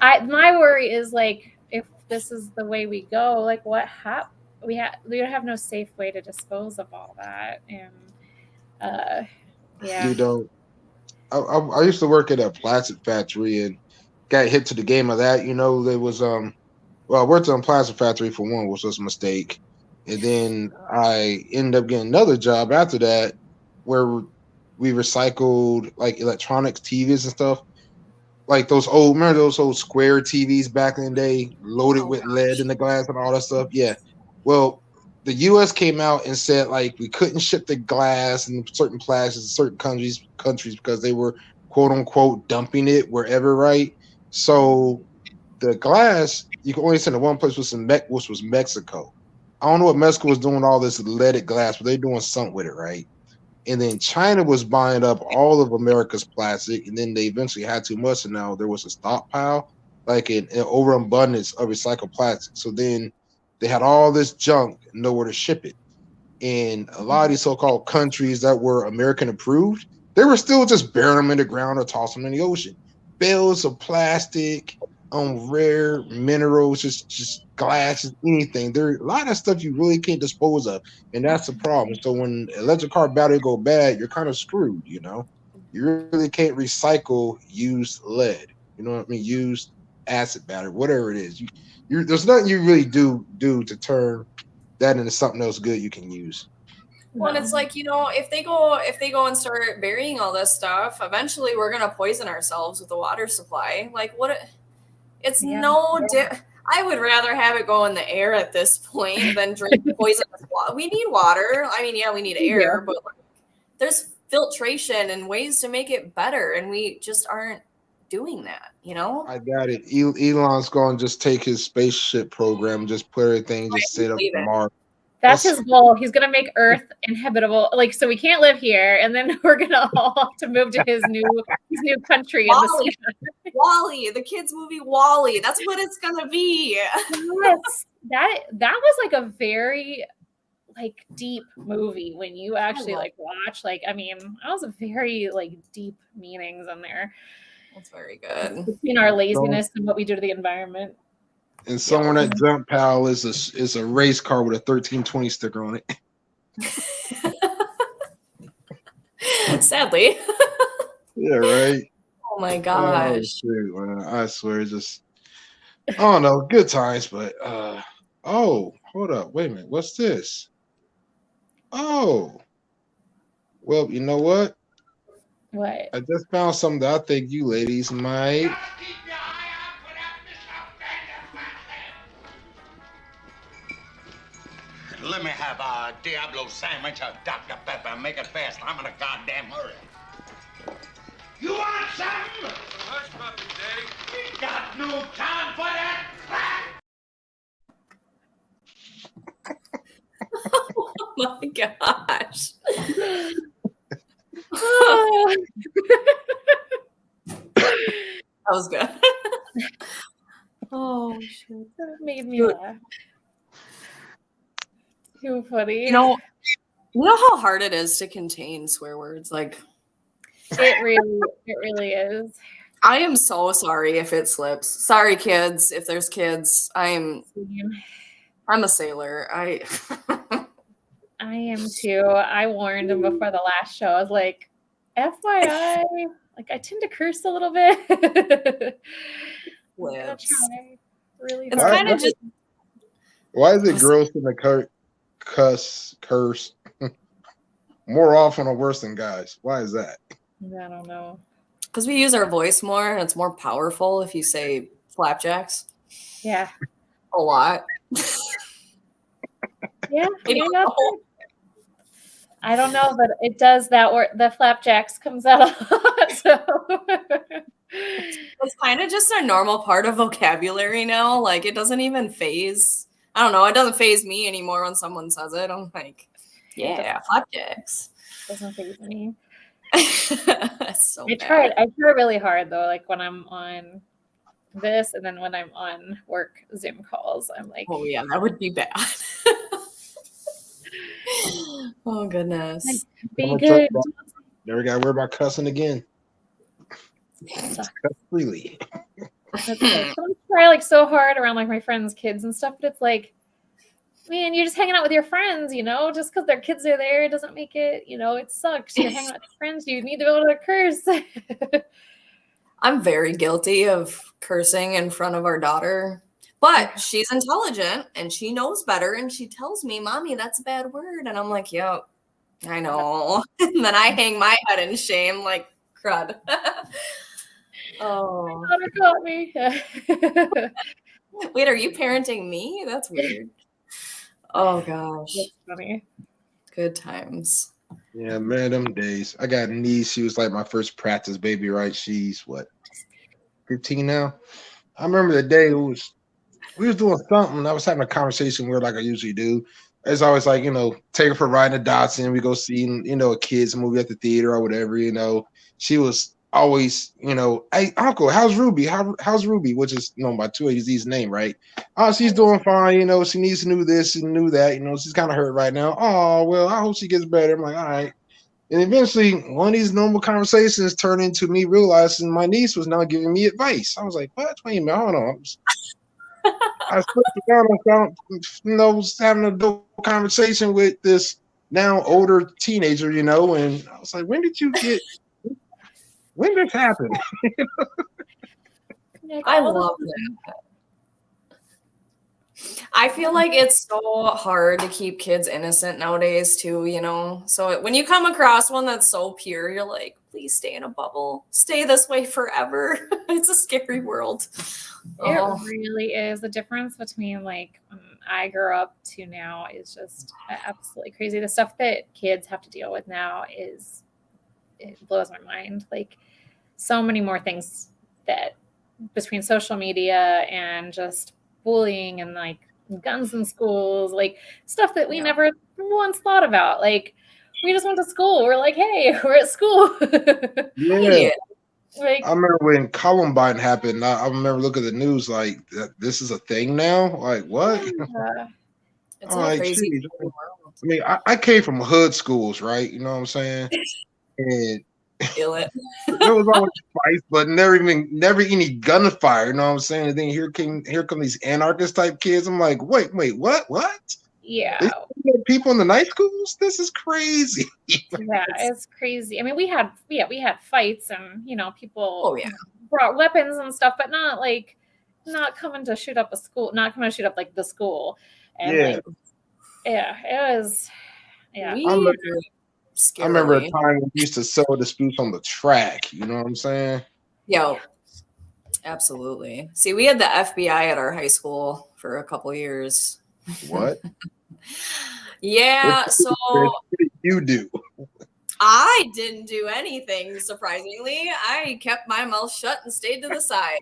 my worry is like if this is the way we go, like what we have no safe way to dispose of all that. And yeah. You don't. I used to work at a plastic factory and got hit to the game of that. There was I worked on a plastic factory for one, which was a mistake. And then I ended up getting another job after that where we recycled like electronics, TVs and stuff. Like remember those old square TVs back in the day, loaded with lead in the glass and all that stuff? Yeah. Well, the U.S. came out and said like we couldn't ship the glass and certain plastics in certain countries because they were quote unquote dumping it wherever, right? So the glass you can only send to one place, which was Mexico. I don't know what Mexico was doing all this leaded glass, but they're doing something with it, right? And then China was buying up all of America's plastic, and then they eventually had too much, and now there was a stockpile, like an overabundance of recycled plastic. So then they had all this junk, nowhere to ship it. And a lot of these so-called countries that were American approved, they were still just burying them in the ground or tossing them in the ocean. Bales of plastic, rare minerals, just glass, anything. There a lot of stuff you really can't dispose of, and that's the problem. So when electric car battery go bad, you're kind of screwed. You really can't recycle used lead. You know what I mean? Used acid battery, whatever it is. There's nothing you really do to turn that into something else good you can use. Well, and it's like, if they go and start burying all this stuff, eventually we're gonna poison ourselves with the water supply. Like it's I would rather have it go in the air at this point than drink poisonous water. We need water. I mean, yeah, we need air, but there's filtration and ways to make it better, and we just aren't doing that, I got it. Elon's going to just take his spaceship program, just put everything, just set up Mars. That's his goal. He's going to make Earth inhabitable, like so we can't live here, and then we're going to all have to move to his new country. WALL-E. WALL-E, the kids' movie WALL-E. That's what it's going to be. Yes, that was like a very like deep movie when you actually like watch. Like, I mean, that was a very like deep meanings in there. That's very good. Between our laziness and what we do to the environment. And somewhere that jump pal is a race car with a 1320 sticker on it. Sadly. Yeah, right. Oh my gosh. Oh, shoot, man. I swear, I don't know, good times, but hold up, wait a minute, what's this? Oh, well, you know what? What? I just found something that I think you ladies might. Let me have a Diablo sandwich, a Dr. Pepper. Make it fast. I'm in a goddamn hurry. You want something? Hush puppy, Daddy. We got no time for that crap. Oh my gosh. Oh. That was good. Oh shit. That made me laugh. Too funny. You know how hard it is to contain swear words? Like, it really is. I am so sorry if it slips. Sorry, kids, if there's kids. I'm a sailor. I am too. I warned him before the last show. I was like, FYI, like I tend to curse a little bit. Really it's kind of just. Why is it girls in the curse more often or worse than guys? Why is that? I don't know. Because we use our voice more, and it's more powerful if you say flapjacks. Yeah. A lot. Yeah. I don't know, but it does that. Or the flapjacks comes out a lot. So. It's kind of just a normal part of vocabulary now. Like it doesn't even phase. I don't know. It doesn't phase me anymore when someone says it. I'm like, yeah, flapjacks. Doesn't phase me. So I try really hard though. Like when I'm on this, and then when I'm on work Zoom calls, I'm like, oh yeah, that would be bad. Oh goodness. Like, be good. Never got to worry about cussing again. Cuss freely. I try like so hard around like my friends' kids and stuff, but it's like, man, you're just hanging out with your friends, you know, just because their kids are there doesn't make it, you know, it sucks. You're hanging out with your friends. You need to be able to curse. I'm very guilty of cursing in front of our daughter, but she's intelligent and she knows better. And she tells me, Mommy, that's a bad word. And I'm like, yep, I know. And then I hang my head in shame like crud. Oh, my daughter got me. Wait, are you parenting me? That's weird. Oh gosh. That's funny. Good times. Yeah, man, them days. I got a niece. She was like my first practice baby, right? She's what, 15 now? I remember the day we was doing something. I was having a conversation with her like I usually do. It's always like, you know, take her for a ride in a DATSUN. We go see, you know, a kids movie at the theater or whatever, you know. She was always, you know, hey, Uncle, how's Ruby? How's Ruby? Which is, you know, my 280's name, right? Oh, she's doing fine. You know, she needs to do this and do that. You know, she's kind of hurt right now. Oh, well, I hope she gets better. I'm like, all right. And eventually, one of these normal conversations turned into me realizing my niece was now giving me advice. I was like, what? Wait a minute, hold on. I slipped down and found, you know, was having a dope conversation with this now older teenager, you know, and I was like, when did this happen? I love that. I feel like it's so hard to keep kids innocent nowadays too, you know? So when you come across one that's so pure, you're like, please stay in a bubble. Stay this way forever. It's a scary world. It really is. The difference between like when I grew up to now is just absolutely crazy. The stuff that kids have to deal with now it blows my mind. Like so many more things that between social media and just bullying and like guns in schools, like stuff that we never once thought about. Like we just went to school. We're like, hey, we're at school. Yeah. Like, I remember when Columbine happened. I remember looking at the news like, this is a thing now? Like, what? Yeah. It's like crazy. I mean, I came from hood schools, right? You know what I'm saying? And feel it. There was always fights, but never any gunfire. You know what I'm saying? And then here come these anarchist type kids. I'm like, wait, what? Yeah. People in the night schools? This is crazy. Yeah, it's crazy. I mean, we had fights and, you know, people brought weapons and stuff, but not coming to shoot up a school, not coming to shoot up like the school. And it was, I remember a time when we used to settle disputes on the track. You know what I'm saying? Yo, absolutely. See, we had the FBI at our high school for a couple years. What? Yeah. So what did you do? I didn't do anything, surprisingly. I kept my mouth shut and stayed to the side.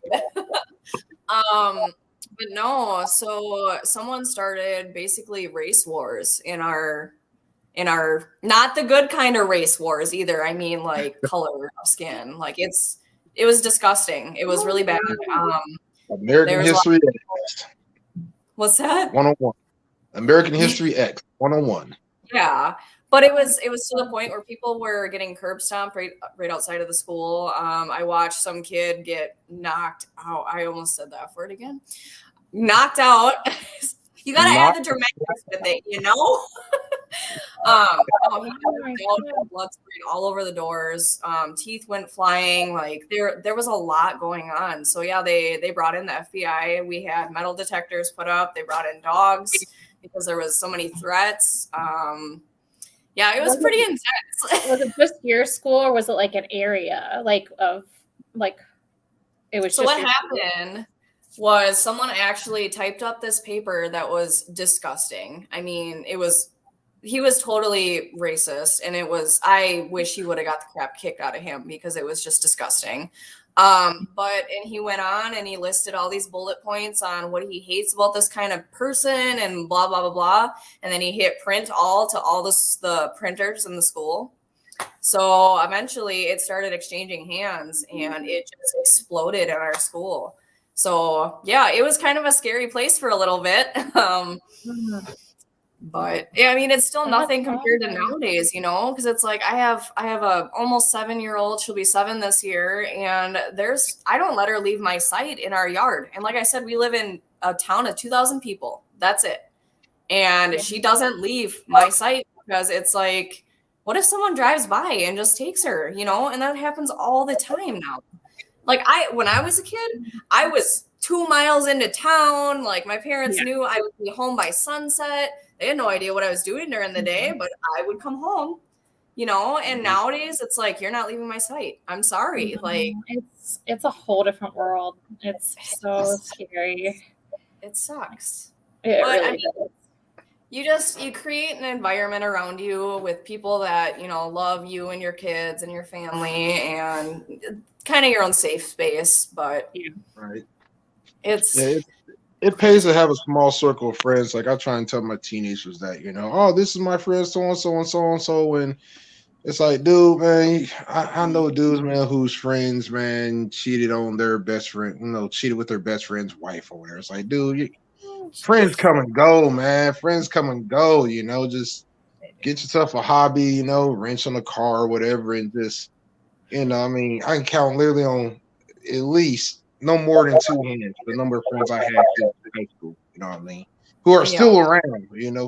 But no, so someone started basically race wars in our not the good kind of race wars either. I mean like color of skin. Like it was disgusting. It was really bad. American History X. What's that? 101. American History X 101. Yeah. But it was to the point where people were getting curb stomped right outside of the school. I watched some kid get knocked out. I almost said that word again. Knocked out. You gotta add the dramatics with it, you know? He had blood spraying all over the doors. Teeth went flying. Like there was a lot going on. So yeah, they brought in the FBI. We had metal detectors put up. They brought in dogs because there was so many threats. Yeah, it was pretty intense. Was it just your school, or was it like an area it was? So what happened was someone actually typed up this paper that was disgusting. I mean, he was totally racist, and I wish he would have got the crap kicked out of him because it was just disgusting. And he went on and he listed all these bullet points on what he hates about this kind of person and blah, blah, blah, blah. And then he hit print all to all the printers in the school. So eventually it started exchanging hands and it just exploded in our school. So yeah, it was kind of a scary place for a little bit. But yeah, I mean, it's still nothing compared to nowadays, you know, because it's like I have a almost 7-year-old. She'll be 7 this year, and I don't let her leave my site in our yard. And like I said, we live in a town of 2,000 people. That's it. And she doesn't leave my site because it's like, what if someone drives by and just takes her, you know? And that happens all the time now. Like when I was a kid, I was 2 miles into town. Like my parents knew I would be home by sunset. They had no idea what I was doing during the day, but I would come home, you know, and nowadays it's like, you're not leaving my site. I'm sorry. Like it's a whole different world. It's so scary. It sucks. It really does. You create an environment around you with people that, you know, love you and your kids and your family and kind of your own safe space, but right. It pays to have a small circle of friends. Like I try and tell my teenagers that, you know, oh, this is my friend so-and-so and so-and-so. And it's like, dude, man, I know dudes, man, whose friends, man, cheated on their best friend, you know, cheated with their best friend's wife or whatever. It's like, dude, friends come and go, man. Friends come and go, you know, just get yourself a hobby, you know, wrench on a car or whatever. And just, you know, I mean, I can count literally on at least no more than 2 hands the number of friends I had in high school, you know what I mean, who are still around, you know,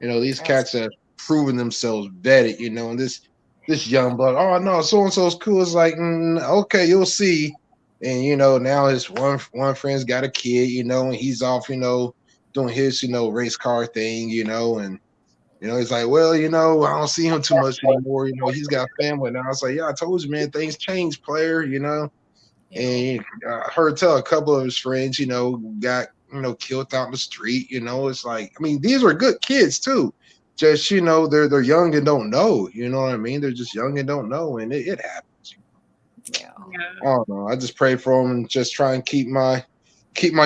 You know, these cats have proven themselves vetted, you know, and this young blood, oh no, so-and-so's cool. It's like, okay, you'll see. And, you know, now his one friend's got a kid, you know, and he's off, you know, doing his, you know, race car thing, you know, and, you know, he's like, well, you know, I don't see him too much anymore. You know, he's got family now. I was like, yeah, I told you, man, things change, player, you know. And I heard tell a couple of his friends, you know, got, you know, killed out in the street. You know, it's like, I mean, these are good kids too. Just, you know, they're young and don't know. You know what I mean? They're just young and don't know, and it happens. Yeah. I don't know. I just pray for them and just try and keep my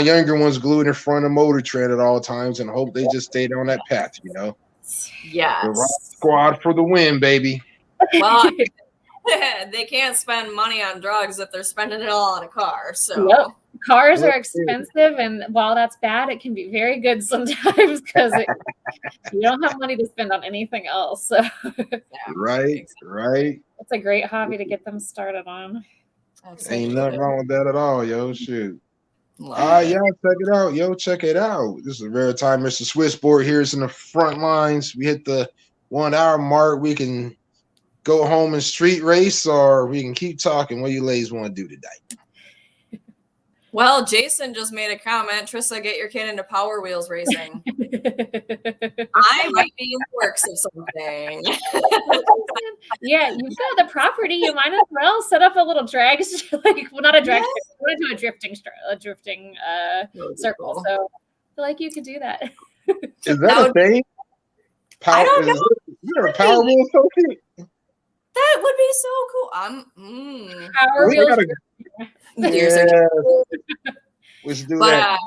younger ones glued in front of Motor Trend at all times, and hope they just stay on that path. You know. Yes. The Rock Squad for the win, baby. Well. They can't spend money on drugs if they're spending it all on a car. So cars are expensive, and while that's bad, it can be very good sometimes because you don't have money to spend on anything else. So right. It's a great hobby to get them started on. Ain't nothing wrong with that at all, yo. Shoot. All right, y'all, check it out. Yo, check it out. This is a rare time. Mr. Switchboard here is in the front lines. We hit the 1 hour mark. We can go home and street race, or we can keep talking. What do you ladies want to do today? Well, Jason just made a comment. Trissa, get your kid into Power Wheels racing. I might be in the works of something. Yeah, you've got the property. You might as well set up a little drag, not a drag. I want to do a drifting circle. So I feel like you could do that. Is that a thing? Power, don't know. is there a Power Wheel Sophie? That would be so cool. Power We Wheels. gotta- Years Yeah. ago. Let's do But that.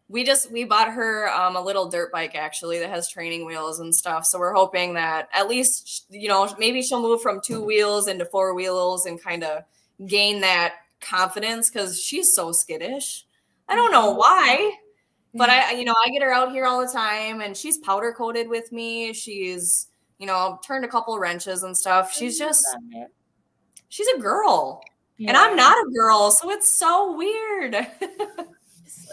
we bought her a little dirt bike actually that has training wheels and stuff. So we're hoping that at least, you know, maybe she'll move from 2 wheels into 4 wheels and kind of gain that confidence because she's so skittish. I don't know why, but I get her out here all the time and she's powder coated with me. She's, you know, turned a couple wrenches and stuff. She's a girl. Yeah. And I'm not a girl, so it's so weird.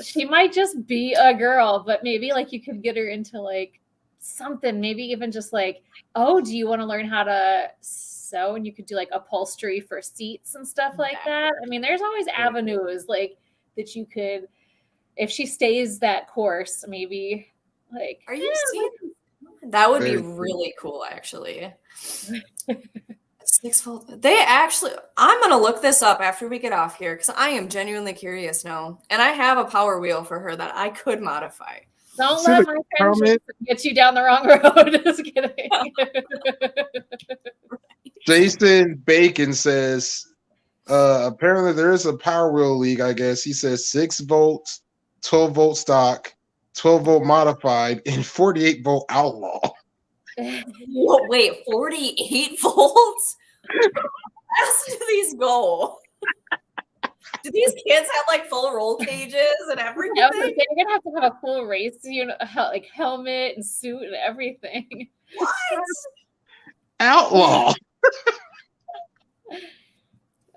She might just be a girl, but maybe like you could get her into like something, maybe even just like, oh, do you want to learn how to sew? And you could do like upholstery for seats and stuff like that. I mean, there's always avenues like that you could, if she stays that course, maybe like. Are you serious? That would be really cool, actually. 6 volt. They actually, I'm going to look this up after we get off here because I am genuinely curious now. And I have a Power Wheel for her that I could modify. Don't let my friendship get you down the wrong road. Just kidding. Jason Bacon says, apparently there is a Power Wheel League, I guess. He says 6 volts, 12 volt stock, 12 volt modified, and 48 volt outlaw. Wait, 48 volts? How fast do these go? Do these kids have like full roll cages and everything? Yeah, they're gonna have a full race, you know, like helmet and suit and everything. What? Outlaw.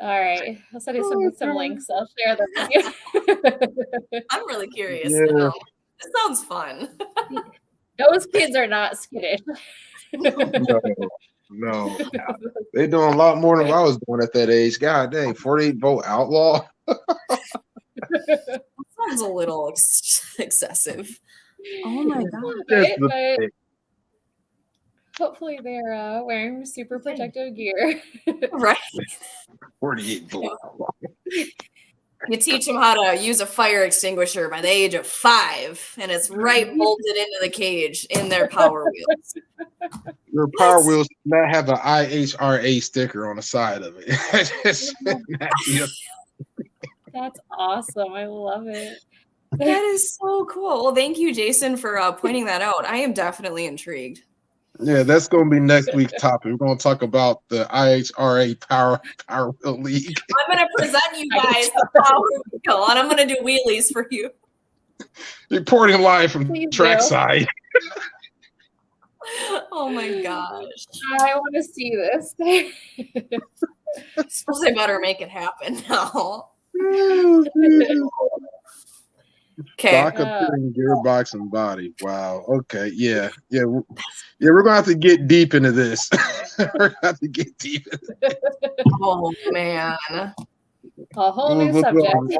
All right, I'll send you some links. I'll share them with you. I'm really curious now. This sounds fun. Those kids are not skittish. No. They're doing a lot more than I was doing at that age. God dang, 48 volt outlaw. That sounds a little excessive. Oh my god. But hopefully they're wearing super protective gear. Right. 48 volt outlaw. You teach them how to use a fire extinguisher by the age of 5, and it's right bolted into the cage in their Power Wheels. Your Power Wheels does not have an IHRA sticker on the side of it. That's awesome. I love it. That is so cool. Well, thank you, Jason, for pointing that out. I am definitely intrigued. Yeah, that's going to be next week's topic. We're going to talk about the IHRA Power Wheel League. I'm going to present you guys the Power Wheel, and I'm going to do wheelies for you. Reporting live from trackside. Oh my gosh. I want to see this. I suppose I better make it happen now. Okay. Stock appearing gearbox and body. Wow. Okay. Yeah. We're gonna have to get deep into this. We're gonna have to get deep into this. Oh man. A whole new subject.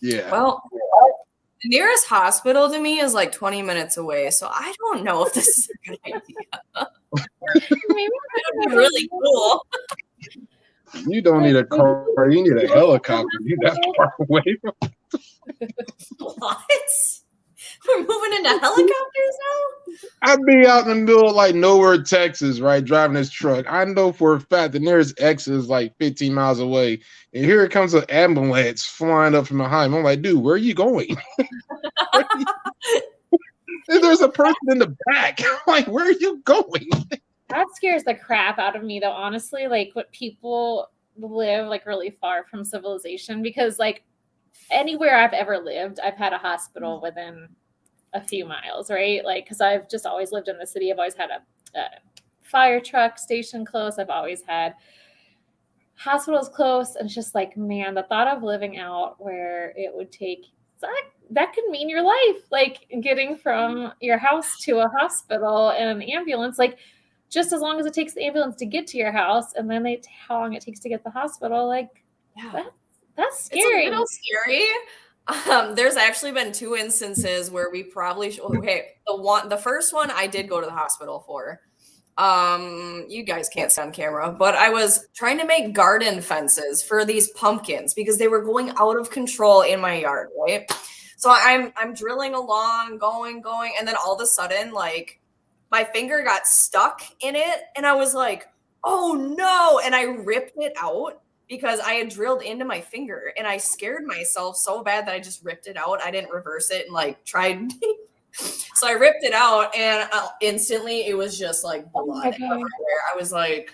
Yeah. Well, the nearest hospital to me is like 20 minutes away, so I don't know if this is a good idea. Maybe it would be really cool. You don't need a car. You need a helicopter. You're that far away from. What? We're moving into helicopters now? I'd be out in the middle of like nowhere, Texas, right? Driving this truck. I know for a fact the nearest exit is like 15 miles away. And here it comes an ambulance flying up from behind. I'm like, dude, where are you going? And there's a person in the back. I'm like, where are you going? That scares the crap out of me, though, honestly. Like, what people live like really far from civilization, because like anywhere I've ever lived, I've had a hospital within a few miles, right? Like, because I've just always lived in the city. I've always had a fire truck station close. I've always had hospitals close. And it's just like, man, the thought of living out where it would take, that could mean your life, like getting from your house to a hospital and an ambulance, like just as long as it takes the ambulance to get to your house, and then how long it takes to get to the hospital, like, yeah. That's scary. It's a little scary. There's actually been 2 instances where we probably the first one I did go to the hospital for. You guys can't see on camera, but I was trying to make garden fences for these pumpkins because they were going out of control in my yard, right? So I'm drilling along, going, and then all of a sudden, like, my finger got stuck in it, and I was like, oh no, and I ripped it out because I had drilled into my finger, and I scared myself so bad that I just ripped it out. I didn't reverse it and like tried. So I ripped it out, and instantly it was just like blood everywhere. I was like,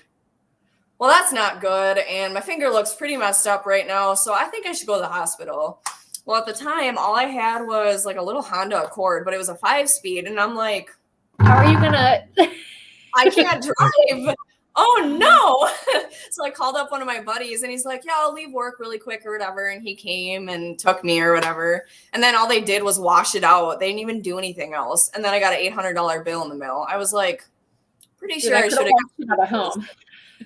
well, that's not good, and my finger looks pretty messed up right now, so I think I should go to the hospital. Well, at the time, all I had was like a little Honda Accord, but it was a 5-speed, and I'm like, how are you gonna? I can't drive. Oh no. So I called up one of my buddies, and he's like, yeah, I'll leave work really quick or whatever. And he came and took me or whatever. And then all they did was wash it out. They didn't even do anything else. And then I got an $800 bill in the mail. I was like, pretty sure I should have got at home.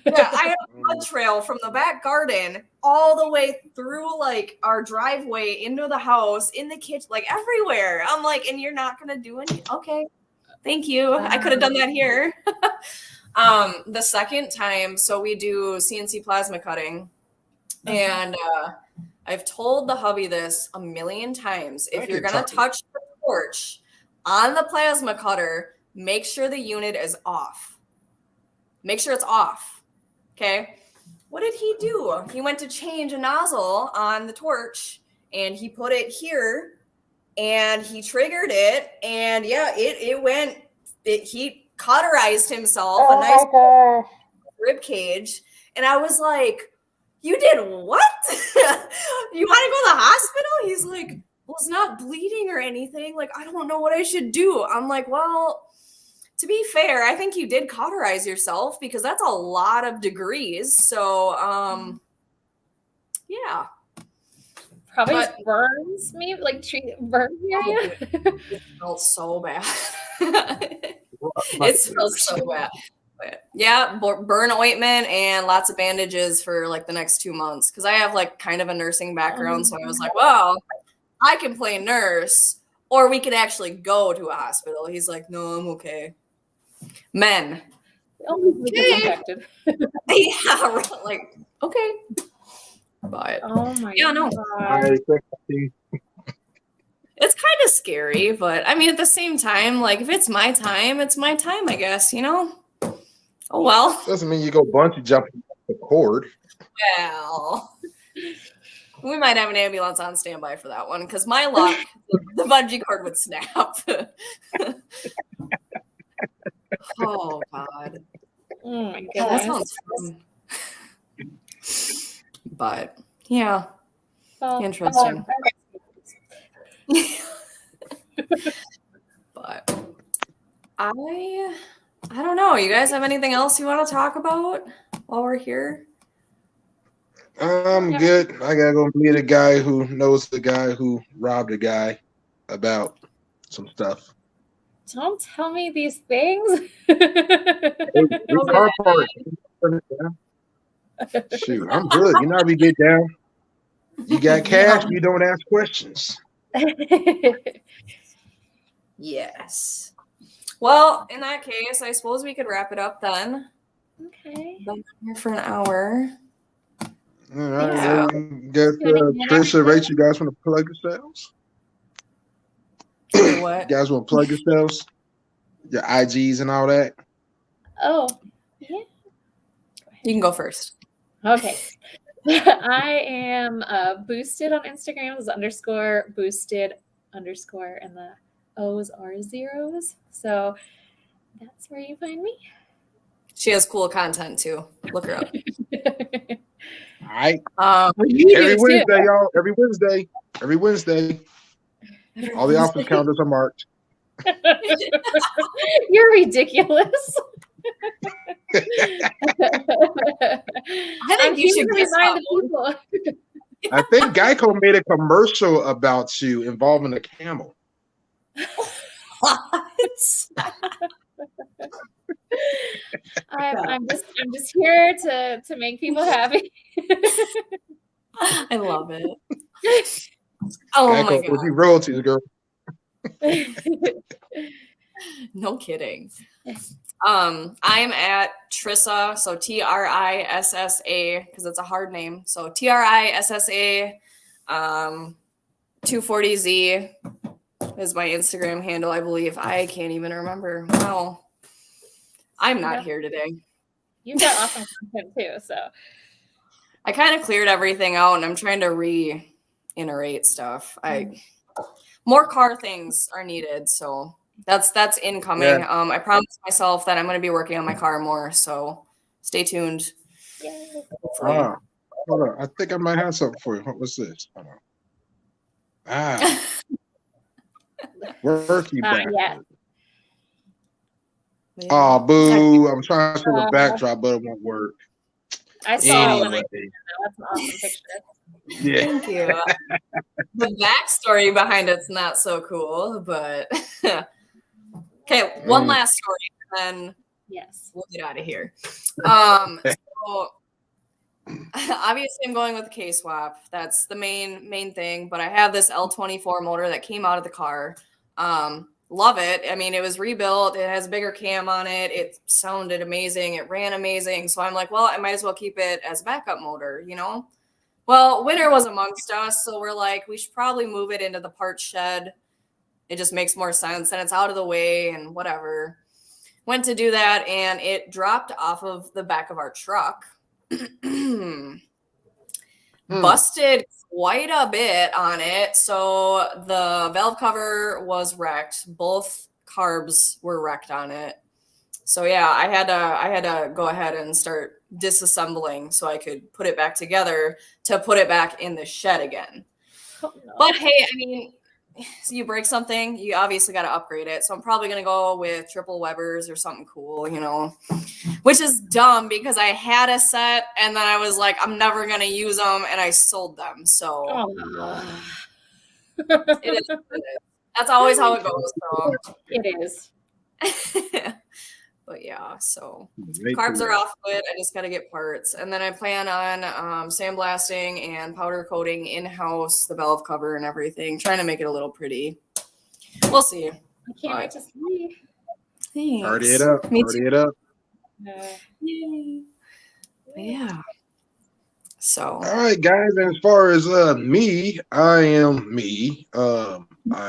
Yeah, I have a blood trail from the back garden all the way through like our driveway into the house, in the kitchen, like everywhere. I'm like, and you're not gonna do anything? Okay, thank you. I could have done that here. The second time, so we do CNC plasma cutting, and I've told the hubby this a million times. If you're gonna touch the torch on the plasma cutter, make sure the unit is off. Make sure it's off. Okay. What did he do? He went to change a nozzle on the torch, and he put it here, and he triggered it, and yeah, it went. He cauterized himself a nice rib cage, and I was like, you did what? You want to go to the hospital? He's like, well, it's not bleeding or anything, like I don't know what I should do. I'm like, well, to be fair, I think you did cauterize yourself, because that's a lot of degrees. So yeah, probably burns me, like burns area. It felt so bad. It smells so bad. But yeah, burn ointment and lots of bandages for like the next 2 months, because I have like kind of a nursing background. So I was like, well, I can play nurse, or we could actually go to a hospital. He's like, no, I'm okay. Men. Okay. Yeah, like, okay. But oh my yeah, no. God. It's kind of scary, but I mean, at the same time, like, if it's my time, it's my time, I guess, you know? Oh, well. Doesn't mean you go bungee jumping off the cord. Well, we might have an ambulance on standby for that one, because my luck, the bungee cord would snap. Oh, God. Oh, my God. Yeah, that sounds fun. But, yeah. Well, interesting. But I don't know. You guys have anything else you want to talk about while we're here? I'm good. I gotta go meet a guy who knows the guy who robbed a guy about some stuff. Don't tell me these things. Shoot, I'm good. You know how we get down. You got cash, you don't ask questions. Yes. Well, in that case, I suppose we could wrap it up then. Okay. Been here for an hour. All right. Yeah. Guess Trissa, Rachel, you guys want to plug yourselves? What? You guys want to plug yourselves? Your IGs and all that? Oh, yeah. You can go first. Okay. I am boosted on Instagram as _boosted_, and the O's are zeros. So that's where you find me. She has cool content too. Look her up. All right. You Every do Wednesday, too. y'all. Every Wednesday. All the office counters are marked. You're ridiculous. I think you should remind the people. I think Geico made a commercial about you involving a camel. I'm just here to make people happy. I love it. Oh Geico, my was God. you royalties, girl? No kidding. I'm at Trissa, so TRISSA, because it's a hard name. So TRISSA 240Z is my Instagram handle, I believe. I can't even remember. Wow. I'm not here today. You've got awesome content too, so. I kind of cleared everything out, and I'm trying to reiterate stuff. More car things are needed, so that's incoming. Yeah. I promised myself that I'm going to be working on my car more, so stay tuned. Yay. Hold on. I think I might have something for you. What's this? Hold on. Worky back. Yeah. Oh, boo. I'm trying to show the backdrop, but it won't work. I saw Anyway. That's an awesome picture. Yeah. Thank you. The backstory behind it's not so cool, but okay. One last story, and then Yes, we'll get out of here. So obviously, I'm going with the K swap. That's the main thing. But I have this L24 motor that came out of the car. Love it. I mean, it was rebuilt. It has a bigger cam on it. It sounded amazing. It ran amazing. So I'm like, well, I might as well keep it as a backup motor, you know? Well, winter was amongst us. So we're like, we should probably move it into the parts shed. It just makes more sense. And it's out of the way and whatever. Went to do that, and it dropped off of the back of our truck. Busted quite a bit on it. So the valve cover was wrecked. Both carbs were wrecked on it. So yeah, I had to go ahead and start disassembling so I could put it back together to put it back in the shed again. Oh, no. But hey, I mean, so you break something, you obviously got to upgrade it. So I'm probably going to go with triple Webers or something cool, you know, which is dumb because I had a set and then I was like, I'm never going to use them, and I sold them. So it is. That's always how it goes. So. It is. But yeah, so carbs are off of it. I just got to get parts. And then I plan on sandblasting and powder coating in-house the valve cover and everything, trying to make it a little pretty. We'll see. I can't wait to see. Thanks. Party it up. Party it up. Yay. Yeah. So. All right, guys. And as far as me, I am me. I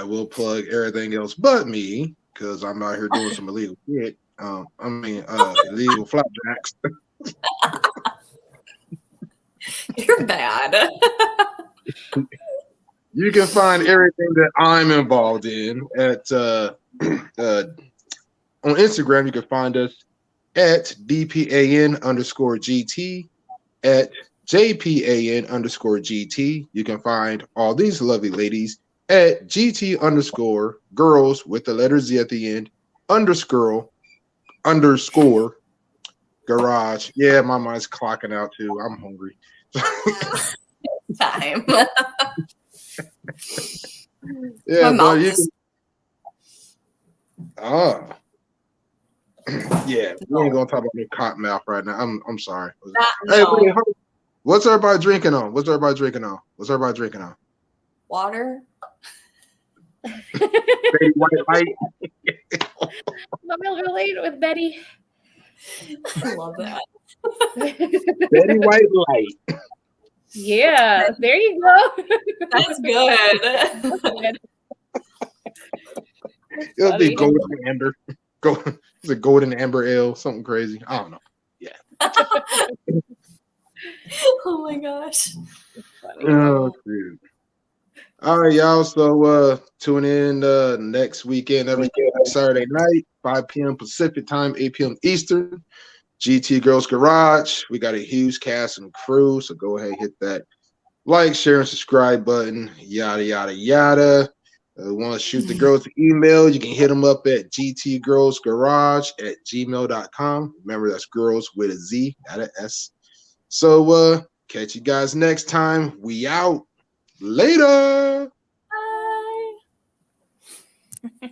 will plug everything else but me because I'm out here doing some illegal shit. Illegal flapjacks. You're bad. You can find everything that I'm involved in at on Instagram. You can find us at DPAN_GT, at JPAN_GT. You can find all these lovely ladies at GT_girls with the letter Z at the end __ garage. Yeah, my mind's clocking out too. I'm hungry. Time. Yeah, but you yeah, we ain't gonna talk about no cotton mouth right now. I'm sorry. Hey, wait, what's everybody drinking on? Water. Betty White Light. I'm a little late with Betty. I love that. Betty White Light. Yeah, there you go. That's good. It'll be golden amber. Is it golden amber ale? Something crazy. I don't know. Yeah. Oh my gosh. Oh, dude. All right, y'all. So tune in next weekend, every Saturday night, 5 p.m. Pacific time, 8 p.m. Eastern. GT Girls Garage. We got a huge cast and crew, so go ahead and hit that like, share, and subscribe button. Yada yada yada. Want to shoot the girls an email? You can hit them up at gtgirlsgarage@gmail.com. Remember, that's girls with a Z, not an S. So catch you guys next time. We out. Later. Bye.